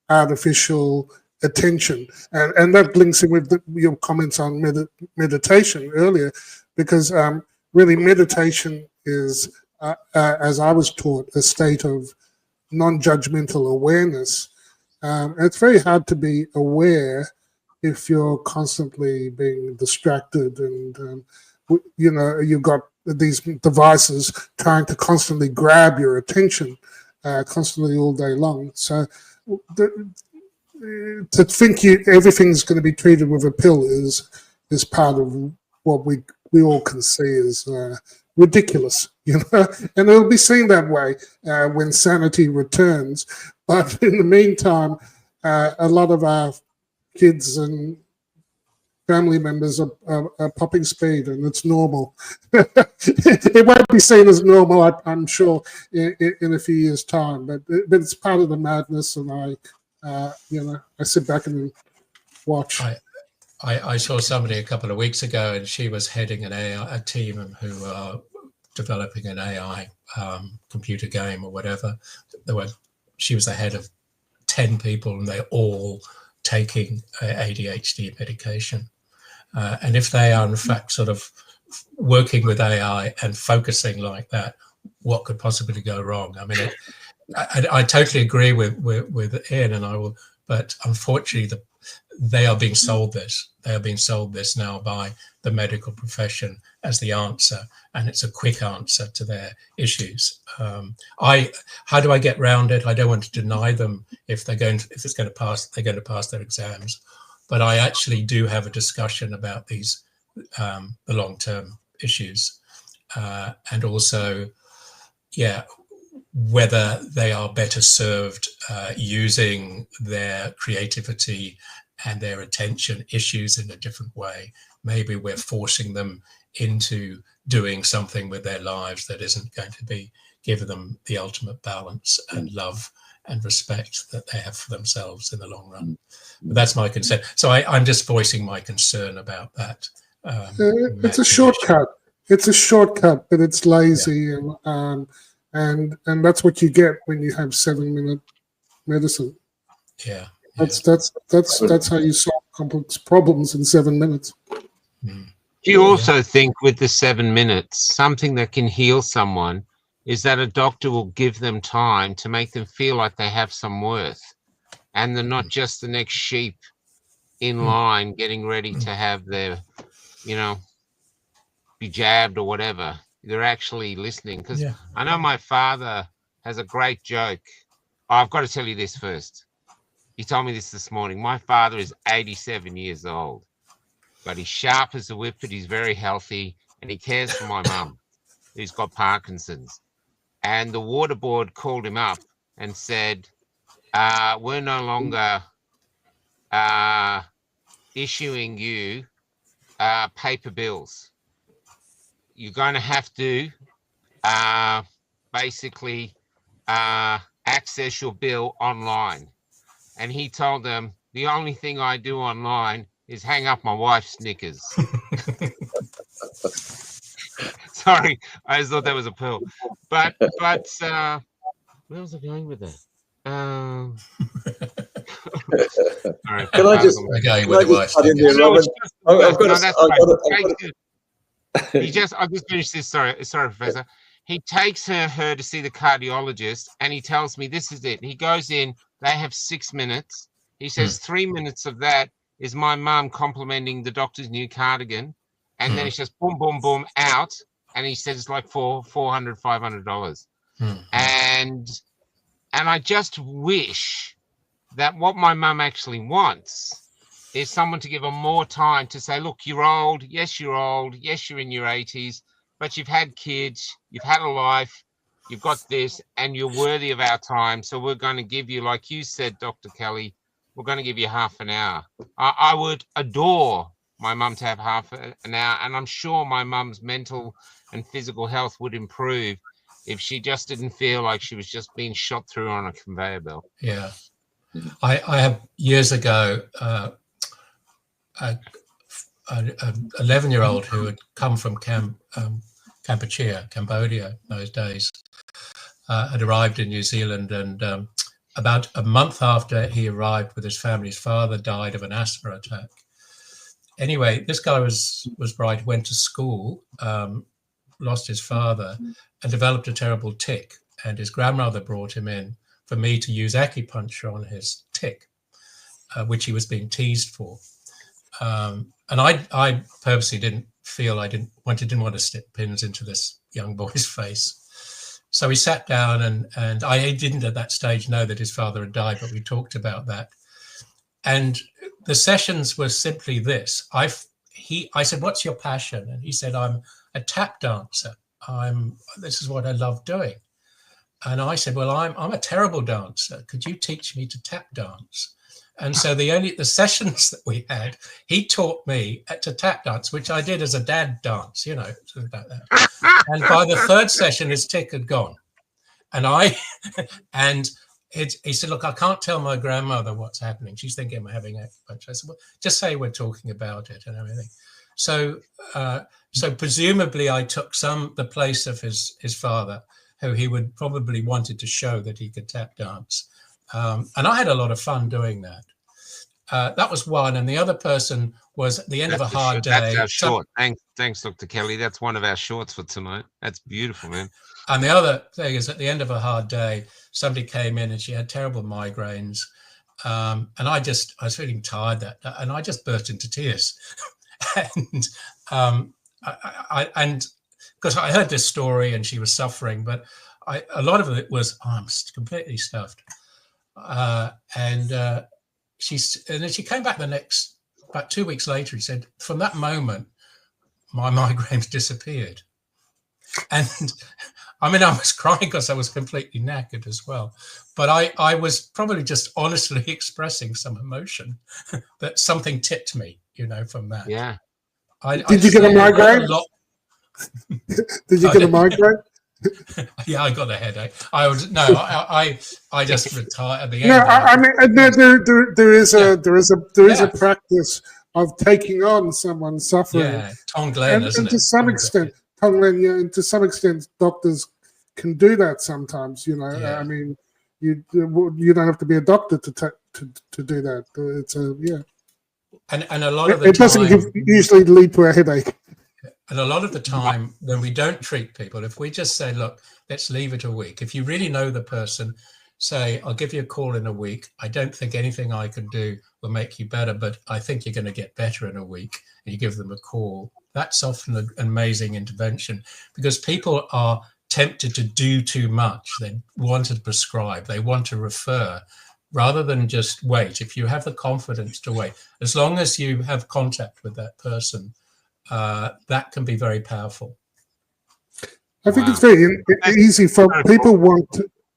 artificial attention, and that links in with your comments on meditation earlier, because really meditation is, as I was taught, a state of non-judgmental awareness. It's very hard to be aware if you're constantly being distracted, and you know, you've got these devices trying to constantly grab your attention, constantly all day long. So to think everything's going to be treated with a pill is part of what we all can see as ridiculous, you know, and it'll be seen that way when sanity returns. But in the meantime, a lot of our kids and family members are popping speed, and it's normal. It won't be seen as normal, I'm sure, in a few years' time, but it's part of the madness, and you know, I sit back and watch. I saw somebody a couple of weeks ago, and she was heading a team who are developing an AI computer game or whatever. She was the head of 10 people, and they're all taking ADHD medication. And if they are in fact sort of working with AI and focusing like that, what could possibly go wrong? I mean, I totally agree with Ian, and I will, but unfortunately, they are being sold this. They are being sold this now by the medical profession as the answer, and it's a quick answer to their issues. How do I get around it? I don't want to deny them if they're going to pass their exams, but I actually do have a discussion about these the long-term issues, and also, whether they are better served using their creativity and their attention issues in a different way. Maybe we're forcing them into doing something with their lives that isn't going to be giving them the ultimate balance and love and respect that they have for themselves in the long run. But that's my concern. So I'm just voicing my concern about that. It's a shortcut. It's a shortcut, but it's lazy, and that's what you get when you have 7-minute medicine. Yeah. That's how you solve complex problems in 7 minutes. Do you also think with the 7 minutes, something that can heal someone is that a doctor will give them time to make them feel like they have some worth, and they're not just the next sheep in line getting ready to have their, you know, be jabbed or whatever. They're actually listening. Because I know my father has a great joke. Oh, I've got to tell you this first. He told me this morning. My father is 87 years old, but he's sharp as a whip, but he's very healthy, and he cares for my mum, who's got Parkinson's. And the water board called him up and said, we're no longer issuing you paper bills. You're going to have to basically access your bill online. And he told them, the only thing I do online is hang up my wife's knickers. Sorry, I just thought that was a pearl. But where was I going with that? Sorry, Can I just cut in there, Robin? I'll just finish this. Sorry, Professor. He takes her to see the cardiologist, and he tells me this is it. He goes in. They have 6 minutes. He says 3 minutes of that is my mum complimenting the doctor's new cardigan, and then it's just boom, boom, boom out. And he says it's like $400, $500. And I just wish that what my mum actually wants is someone to give her more time to say, look, you're old. Yes, you're old. Yes, you're in your 80s, but you've had kids. You've had a life. You've got this, and you're worthy of our time. So we're going to give you, like you said, Dr. Kelly, we're going to give you half an hour. I would adore my mum to have half an hour, and I'm sure my mum's mental and physical health would improve if she just didn't feel like she was just being shot through on a conveyor belt. Yeah. I have years ago an 11-year-old who had come from Kampuchea, Cambodia in those days, had arrived in New Zealand, and about a month after he arrived with his family, his father died of an asthma attack. Anyway, this guy was bright, went to school, lost his father, and developed a terrible tic. And his grandmother brought him in for me to use acupuncture on his tic, which he was being teased for. And I purposely didn't want to stick pins into this young boy's face. So he sat down, and I didn't at that stage know that his father had died, but we talked about that. And the sessions were simply this. I said, what's your passion? And he said, I'm a tap dancer. This is what I love doing. And I said, well, I'm a terrible dancer. Could you teach me to tap dance? And so the sessions that we had, he taught me to tap dance, which I did as a dad dance, you know, something like that. And by the third session, his tic had gone. And he said, look, I can't tell my grandmother what's happening. She's thinking I'm having acupuncture. I said, well, just say we're talking about it and everything. So presumably I took the place of his father, who he would probably wanted to show that he could tap dance. And I had a lot of fun doing that. That was one. And the other person was at the end of a hard day. That's our short. Thanks, Dr. Kelly. That's one of our shorts for tonight. That's beautiful, man. And the other thing is, at the end of a hard day, somebody came in and she had terrible migraines. And I was feeling tired and I just burst into tears. And because I heard this story and she was suffering, but a lot of it was, I'm completely stuffed. And then she came back about 2 weeks later. He said, from that moment, my migraines disappeared. And I mean, I was crying because I was completely knackered as well. But I was probably just honestly expressing some emotion that something tipped me, you know, from that. Yeah. Did you get a migraine? Did you get a migraine? Yeah, I got a headache. I just retired at the end. No, I mean, there is a practice of taking on someone's suffering. Yeah, Tonglen, isn't it? And to some extent, Tonglen, yeah, and to some extent, doctors can do that sometimes. You know, Yeah. I mean, you don't have to be a doctor to do that. It's a yeah. And a lot of the It doesn't time, usually lead to a headache. And a lot of the time when we don't treat people, if we just say, look, let's leave it a week. If you really know the person, say, I'll give you a call in a week. I don't think anything I can do will make you better, but I think you're going to get better in a week. And you give them a call. That's often an amazing intervention, because people are tempted to do too much. They want to prescribe, they want to refer, rather than just wait. If you have the confidence to wait, as long as you have contact with that person, that can be very powerful. I think it's very easy for people want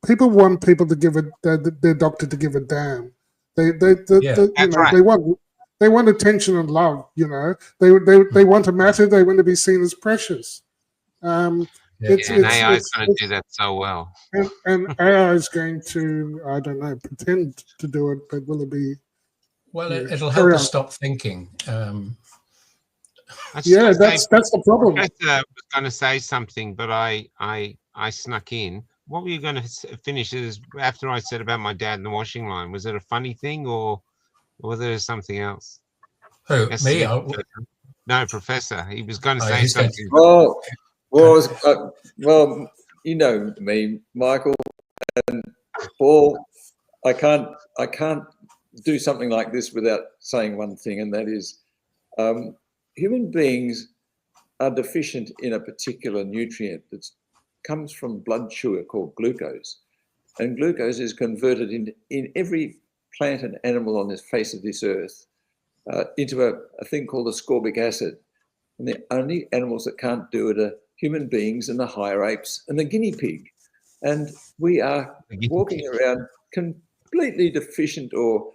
people to give their doctor to give a damn. They want attention and love. You know, they want to matter. They want to be seen as precious. And AI is going to do that so well. And AI is going to, I don't know, pretend to do it, but will it be? Well, it'll help us stop thinking. That's the problem. I was going to say something, but I snuck in. What were you going to finish? After I said about my dad in the washing line, was it a funny thing, or was there something else? Who, me? No, Professor. He was going to say something. Well, you know me, Michael and Paul. I can't do something like this without saying one thing, and that is, human beings are deficient in a particular nutrient that comes from blood sugar called glucose, and glucose is converted in every plant and animal on this face of this earth into a thing called ascorbic acid. And the only animals that can't do it are human beings and the higher apes and the guinea pig. And we are walking around completely deficient or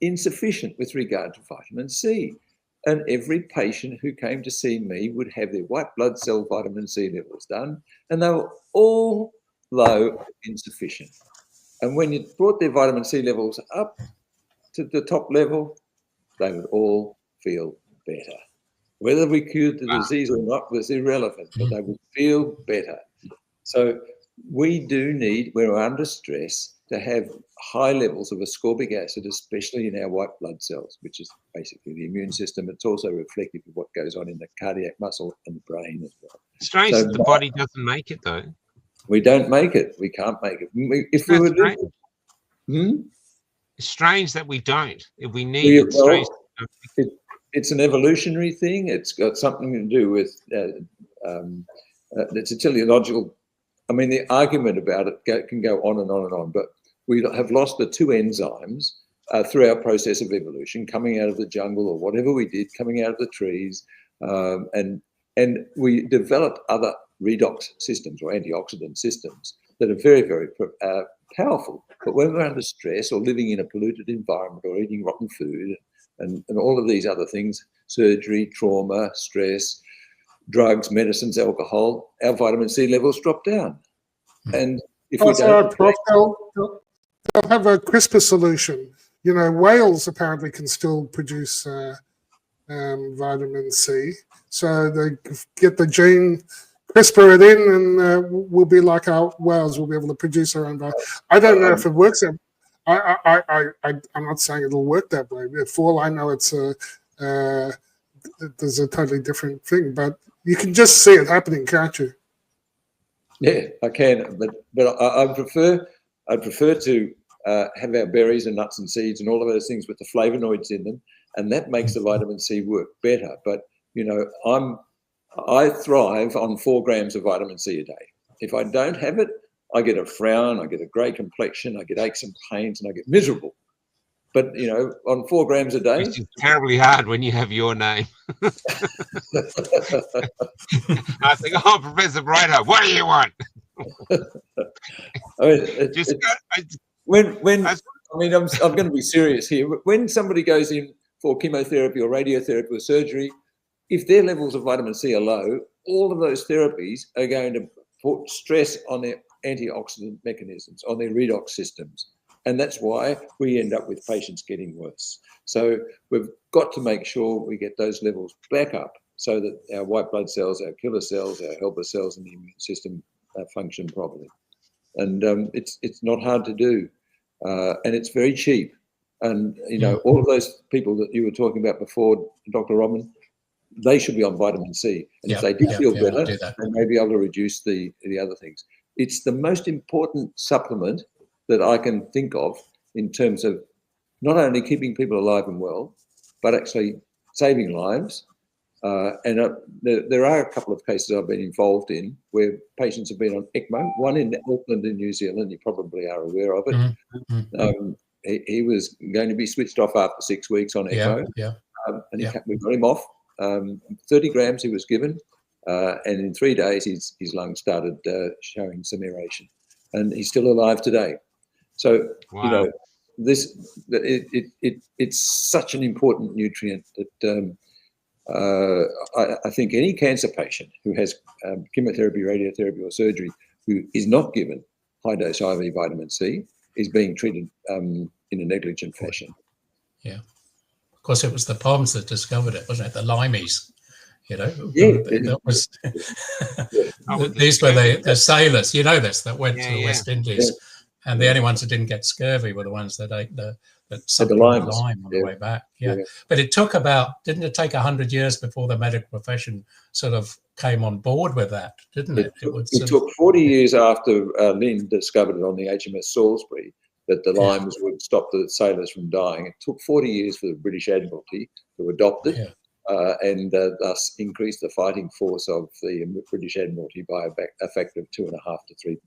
insufficient with regard to vitamin C. And every patient who came to see me would have their white blood cell vitamin C levels done, and they were all low, insufficient. And when you brought their vitamin C levels up to the top level, they would all feel better. Whether we cured the disease or not was irrelevant, but they would feel better. So we do need, when we're under stress, to have high levels of ascorbic acid, especially in our white blood cells, which is basically the immune system. It's also reflective of what goes on in the cardiac muscle and the brain as well. Strange that the body doesn't make it, though. We don't make it. We can't make it. If we were doing it's strange that we don't. If we need it, strange. It's an evolutionary thing. It's got something to do with it's a teleological. I mean, the argument about it can go on and on and on, but we have lost the two enzymes through our process of evolution, coming out of the jungle or whatever we did, coming out of the trees, and we developed other redox systems or antioxidant systems that are very, very powerful. But when we're under stress or living in a polluted environment or eating rotten food and all of these other things, surgery, trauma, stress, drugs, medicines, alcohol, our vitamin C levels drop down. And if we don't... They'll have a CRISPR solution. You know, whales apparently can still produce vitamin C. So they get the gene, CRISPR it in, and we'll be like our whales. We'll be able to produce our own vitamin. I don't know if it works. I'm not saying it'll work that way. For all I know, it's there's a totally different thing. But you can just see it happening, can't you? Yeah, I can. But I prefer to have our berries and nuts and seeds and all of those things with the flavonoids in them, and that makes the vitamin C work better. But you know, I thrive on 4 grams of vitamin C a day. If I don't have it, I get a frown, I get a grey complexion, I get aches and pains, and I get miserable. But you know, on 4 grams a day, which is terribly hard when you have your name. I think, oh, Professor Brighter, what do you want? I mean, I'm going to be serious here. When somebody goes in for chemotherapy or radiotherapy or surgery, if their levels of vitamin C are low, all of those therapies are going to put stress on their antioxidant mechanisms, on their redox systems. And that's why we end up with patients getting worse. So we've got to make sure we get those levels back up so that our white blood cells, our killer cells, our helper cells in the immune system function properly. And it's not hard to do. And it's very cheap. And, you know, all of those people that you were talking about before, Dr. Robin, they should be on vitamin C. And if they do feel better, do that. they may be able to reduce the other things. It's the most important supplement that I can think of in terms of not only keeping people alive and well, but actually saving lives. There are a couple of cases I've been involved in where patients have been on ECMO, one in Auckland in New Zealand, you probably are aware of it. He was going to be switched off after 6 weeks on ECMO. We got him off. 30 grams he was given, and in 3 days his lungs started showing some aeration, and he's still alive today. So you know, it's such an important nutrient that I think any cancer patient who has chemotherapy, radiotherapy, or surgery who is not given high-dose IV vitamin C is being treated in a negligent fashion. Yeah. Of course, it was the Poms that discovered it, wasn't it? The Limeys, you know. That was, these were the sailors, you know this, that went to the West Indies. And the only ones that didn't get scurvy were the ones that ate the lime on the way back. But it took didn't it take 100 years before the medical profession sort of came on board with that, didn't it? It took 40 years after Lynn discovered it on the HMS Salisbury that the limes would stop the sailors from dying. It took 40 years for the British Admiralty to adopt it and thus increase the fighting force of the British Admiralty by a factor of 2.5 to 3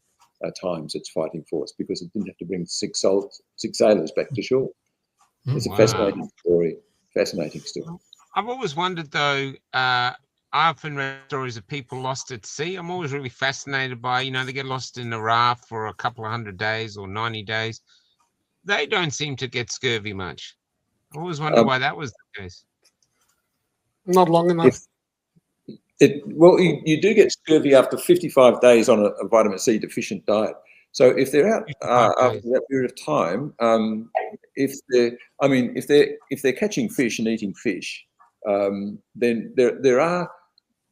times its fighting force, because it didn't have to bring six sailors back to shore. It's a fascinating story. Fascinating story. I've always wondered, though, I often read stories of people lost at sea. I'm always really fascinated by, you know, they get lost in a raft for a couple of 100 days or 90 days. They don't seem to get scurvy much. I always wondered why that was the case. Not long enough. You do get scurvy after 55 days on a vitamin C deficient diet. So if they're out after that period of time, if they're catching fish and eating fish, then there are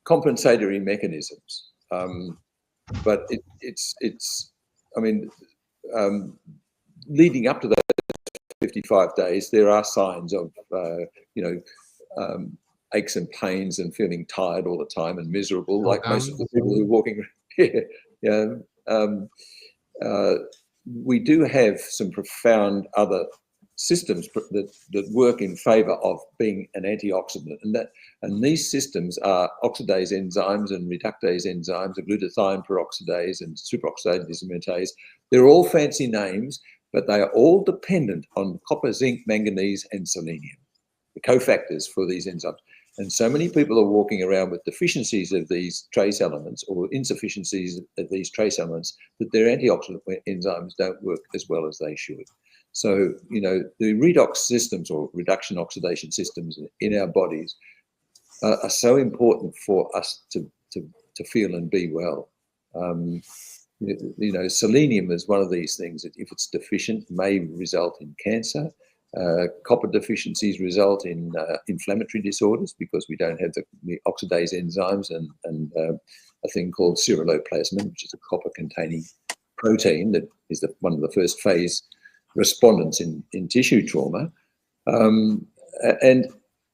compensatory mechanisms. But leading up to those 55 days, there are signs of aches and pains and feeling tired all the time and miserable, like most of the people who are walking here. We do have some profound other systems that work in favour of being an antioxidant, and these systems are oxidase enzymes and reductase enzymes, and glutathione peroxidase and superoxidase dismutase. They're all fancy names, but they are all dependent on copper, zinc, manganese, and selenium, the cofactors for these enzymes. And so many people are walking around with deficiencies of these trace elements or insufficiencies of these trace elements that their antioxidant enzymes don't work as well as they should. So, you know, the redox systems or reduction oxidation systems in our bodies are so important for us to feel and be well. You know, selenium is one of these things that, if it's deficient, may result in cancer. Copper deficiencies result in inflammatory disorders because we don't have the oxidase enzymes and a thing called ceruloplasmin, which is a copper-containing protein that is one of the first phase respondents in tissue trauma. And,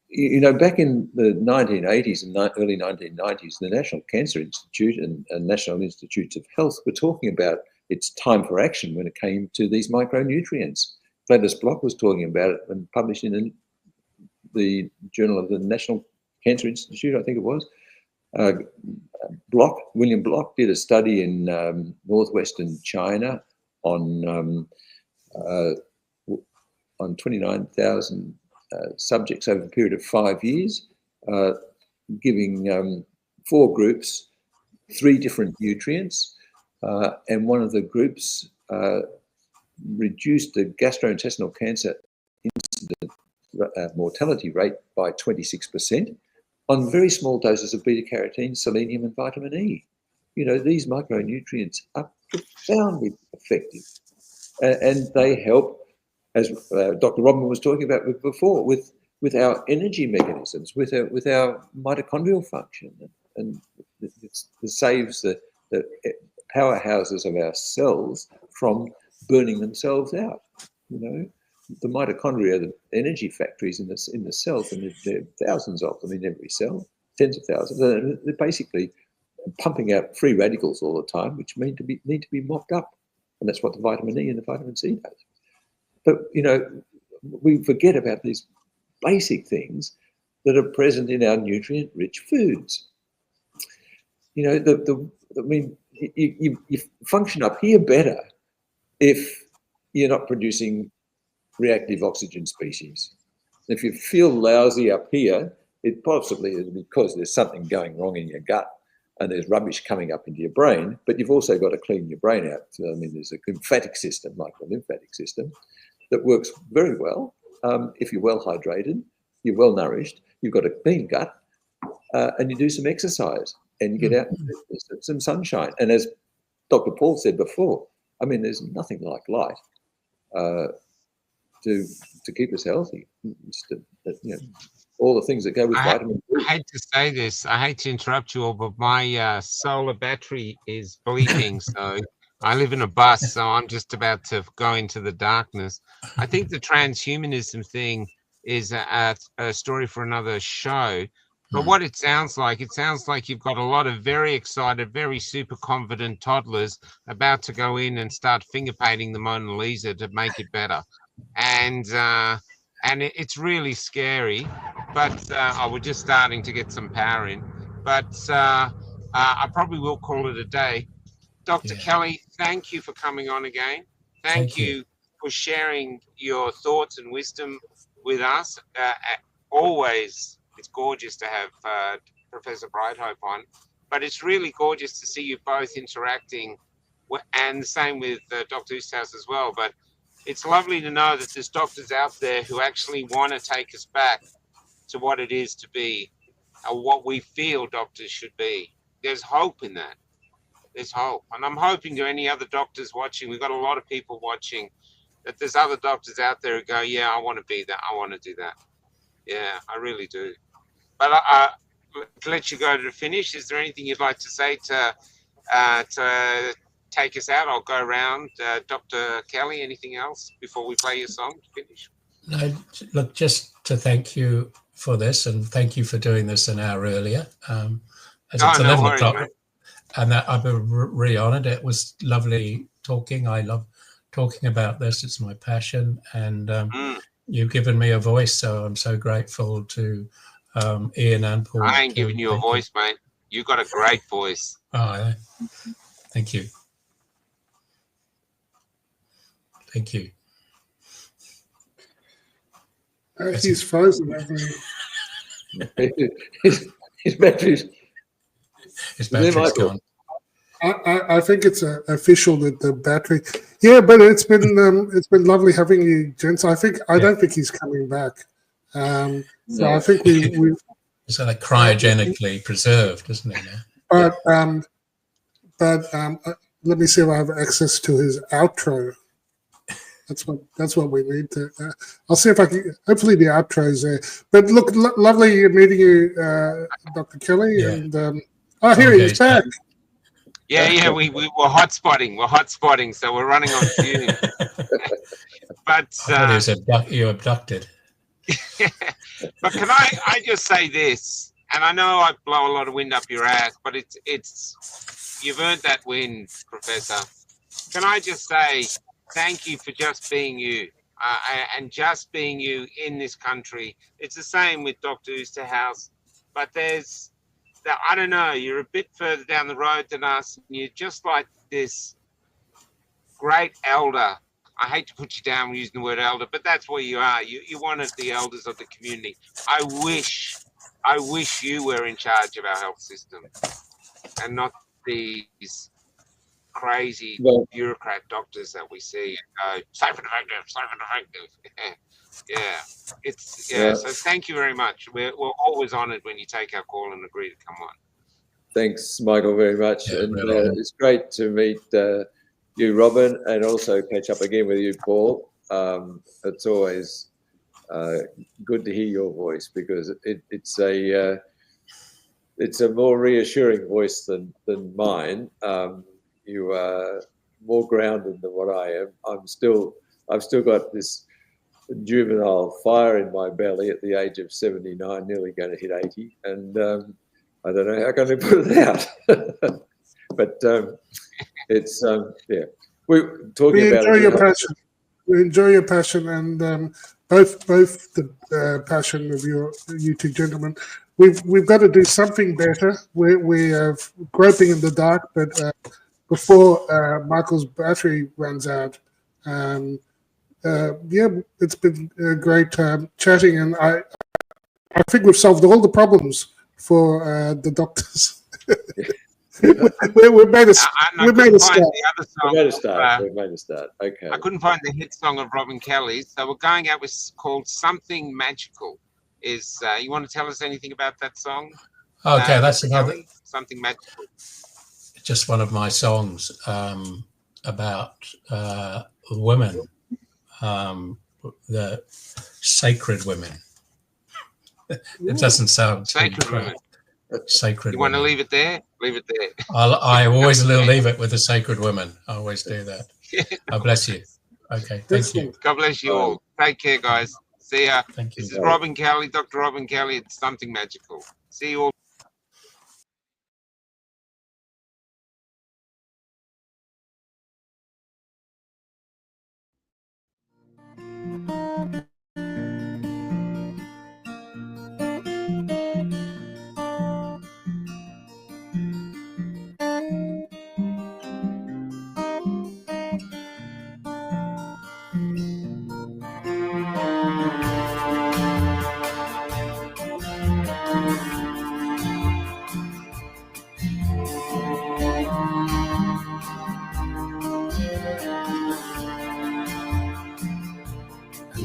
you know, back in the 1980s and early 1990s, the National Cancer Institute and National Institutes of Health were talking about its time for action when it came to these micronutrients. Gladys Block was talking about it and published in the Journal of the National Cancer Institute, I think it was. William Block did a study in northwestern China on 29,000 subjects over a period of 5 years, giving 4 groups 3 different nutrients, and one of the groups reduced the gastrointestinal cancer incident mortality rate by 26% on very small doses of beta-carotene, selenium, and vitamin E. You know, these micronutrients are profoundly effective, and they help, as Dr. Robin was talking about before, with our energy mechanisms, with our mitochondrial function, and it saves the powerhouses of our cells from burning themselves out. You know, the mitochondria are the energy factories in the cells, and there are thousands of them in every cell. tens of thousands. And they're basically pumping out free radicals all the time, which need to be mopped up. And that's what the vitamin E and the vitamin C does. But, you know, we forget about these basic things that are present in our nutrient-rich foods. You know, I mean, you function up here better if you're not producing reactive oxygen species. If you feel lousy up here, it possibly is because there's something going wrong in your gut and there's rubbish coming up into your brain, but you've also got to clean your brain out. So, I mean, there's a lymphatic system, like the lymphatic system, that works very well if you're well hydrated, you're well nourished, you've got a clean gut, and you do some exercise and you get out some sunshine. And as Dr. Paul said before, I mean, there's nothing like light to keep us healthy. All the things that go with vitamin D. I hate to say this, I hate to interrupt you all, but my solar battery is bleeping, so I live in a bus, so I'm just about to go into the darkness. I think the transhumanism thing is a story for another show. But what it sounds like you've got a lot of very excited, very super confident toddlers about to go in and start finger painting the Mona Lisa to make it better. And it's really scary, but we're just starting to get some power in. But I probably will call it a day. Dr. Kelly, thank you for coming on again. Thank you for sharing your thoughts and wisdom with us. Always, it's gorgeous to have Professor Brighthope on, but it's really gorgeous to see you both interacting, and the same with Dr. Oosthuis as well. But it's lovely to know that there's doctors out there who actually want to take us back to what it is to be, what we feel doctors should be. There's hope in that. There's hope. And I'm hoping to any other doctors watching, we've got a lot of people watching, that there's other doctors out there who go, yeah, I want to be that. I want to do that. Yeah, I really do. But to let you go to the finish, is there anything you'd like to say to take us out? I'll go around. Dr. Kelly, anything else before we play your song to finish? No, look, just to thank you for this, and thank you for doing this an hour earlier. As it's 11 o'clock, mate. And that I've been really honoured. It was lovely talking. I love talking about this. It's my passion, and you've given me a voice, so I'm so grateful to Ian and Paul. I ain't giving you a voice, mate. You've got a great voice. Oh, thank you. Thank you. He's frozen. His battery's gone. I think it's official that the battery. Yeah, but it's been lovely having you, gents. I don't think he's coming back. So I think we. It's like cryogenically preserved, isn't it? Now? But let me see if I have access to his outro. That's what we need to. I'll see if I can. Hopefully the outro is there. But look, lovely meeting you, Dr. Kelly. Yeah. And here he is back. Yeah, we're hotspotting. We're hotspotting, so we're running on fume. But you abducted. But can I just say this? And I know I blow a lot of wind up your ass, but it's you've earned that wind, Professor. Can I just say thank you for just being you, and just being you in this country. It's the same with Dr. Oosthuis, but I don't know, you're a bit further down the road than us, and you're just like this great elder. I hate to put you down using the word elder, but that's what you are. You're one of the elders of the community. I wish you were in charge of our health system and not these crazy bureaucrat doctors that we see and go, safe and effective. So thank you very much. We're always honoured when you take our call and agree to come on. Thanks, Michael, very much. Yeah, and it's great to meet you, Robin, and also catch up again with you, Paul. It's always good to hear your voice because it's a more reassuring voice than mine. You are more grounded than what I am. I've still got this juvenile fire in my belly at the age of 79, nearly going to hit 80, and I don't know how can I put it out. But it's yeah. We're talking We about enjoy it. your passion. We enjoy your passion, and both the passion of you two gentlemen. We've got to do something better. We are groping in the dark, but before Michael's battery runs out, yeah, it's been great chatting, and I think we've solved all the problems for the doctors. We've made a We've made a start. We've made a start. We've made a start. Okay. I couldn't find the hit song of Robin Kelly, so we're going out with called "Something Magical." Is you want to tell us anything about that song? Okay, that's another. Kelly? Something Magical. Just one of my songs about women, the sacred women. It doesn't sound Sacred women. Sacred. You want to women. leave it there? Leave it there. I always leave it with the sacred women. I always do that. God bless you. Okay, thank you. God bless you all. Take care, guys. See ya. Thank you. This is Robin Kelly, Dr. Robin Kelly. It's Something Magical. See you all.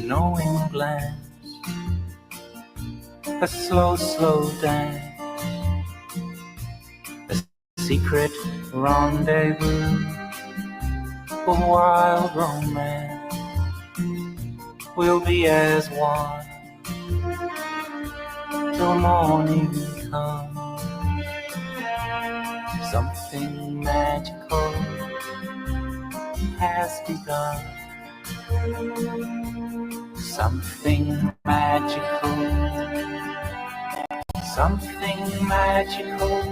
Knowing glance, a slow dance, a secret rendezvous, a wild romance. We'll be as one till morning comes. Something magical has begun. Something magical, something magical,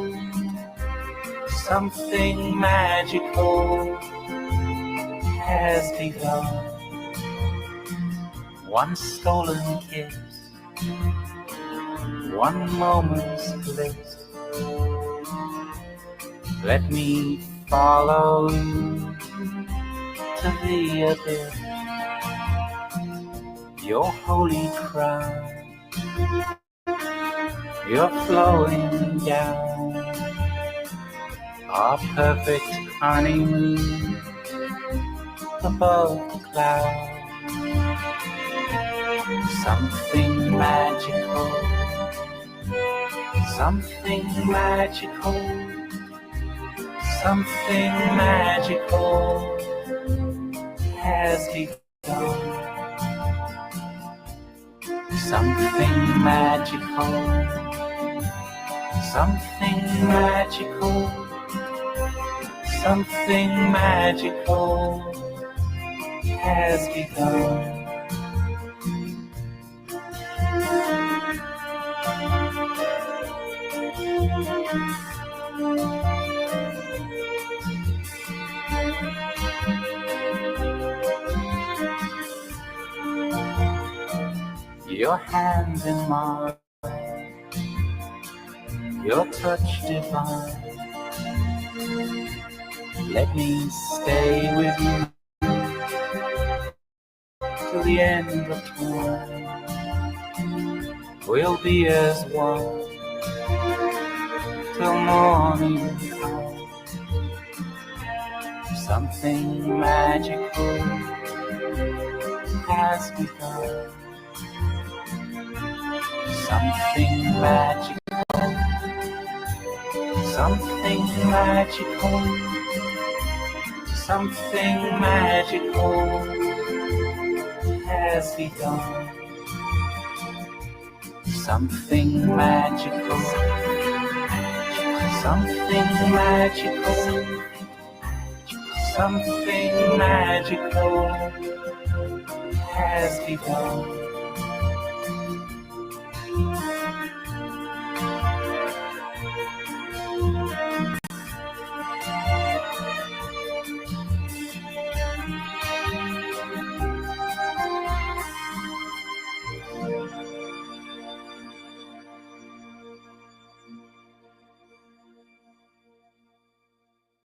something magical has begun. One stolen kiss, one moment's bliss. Let me follow you to the abyss. Your holy crown, you're flowing down our perfect honeymoon above the clouds. Something magical, something magical, something magical has begun. Something magical, something magical, something magical has begun. Your hands in mine, your touch divine. Let me stay with you till the end of time. We'll be as one till morning comes. Something magical has begun. Something magical, something magical, something magical has begun. Something magical, something magical, something magical has begun.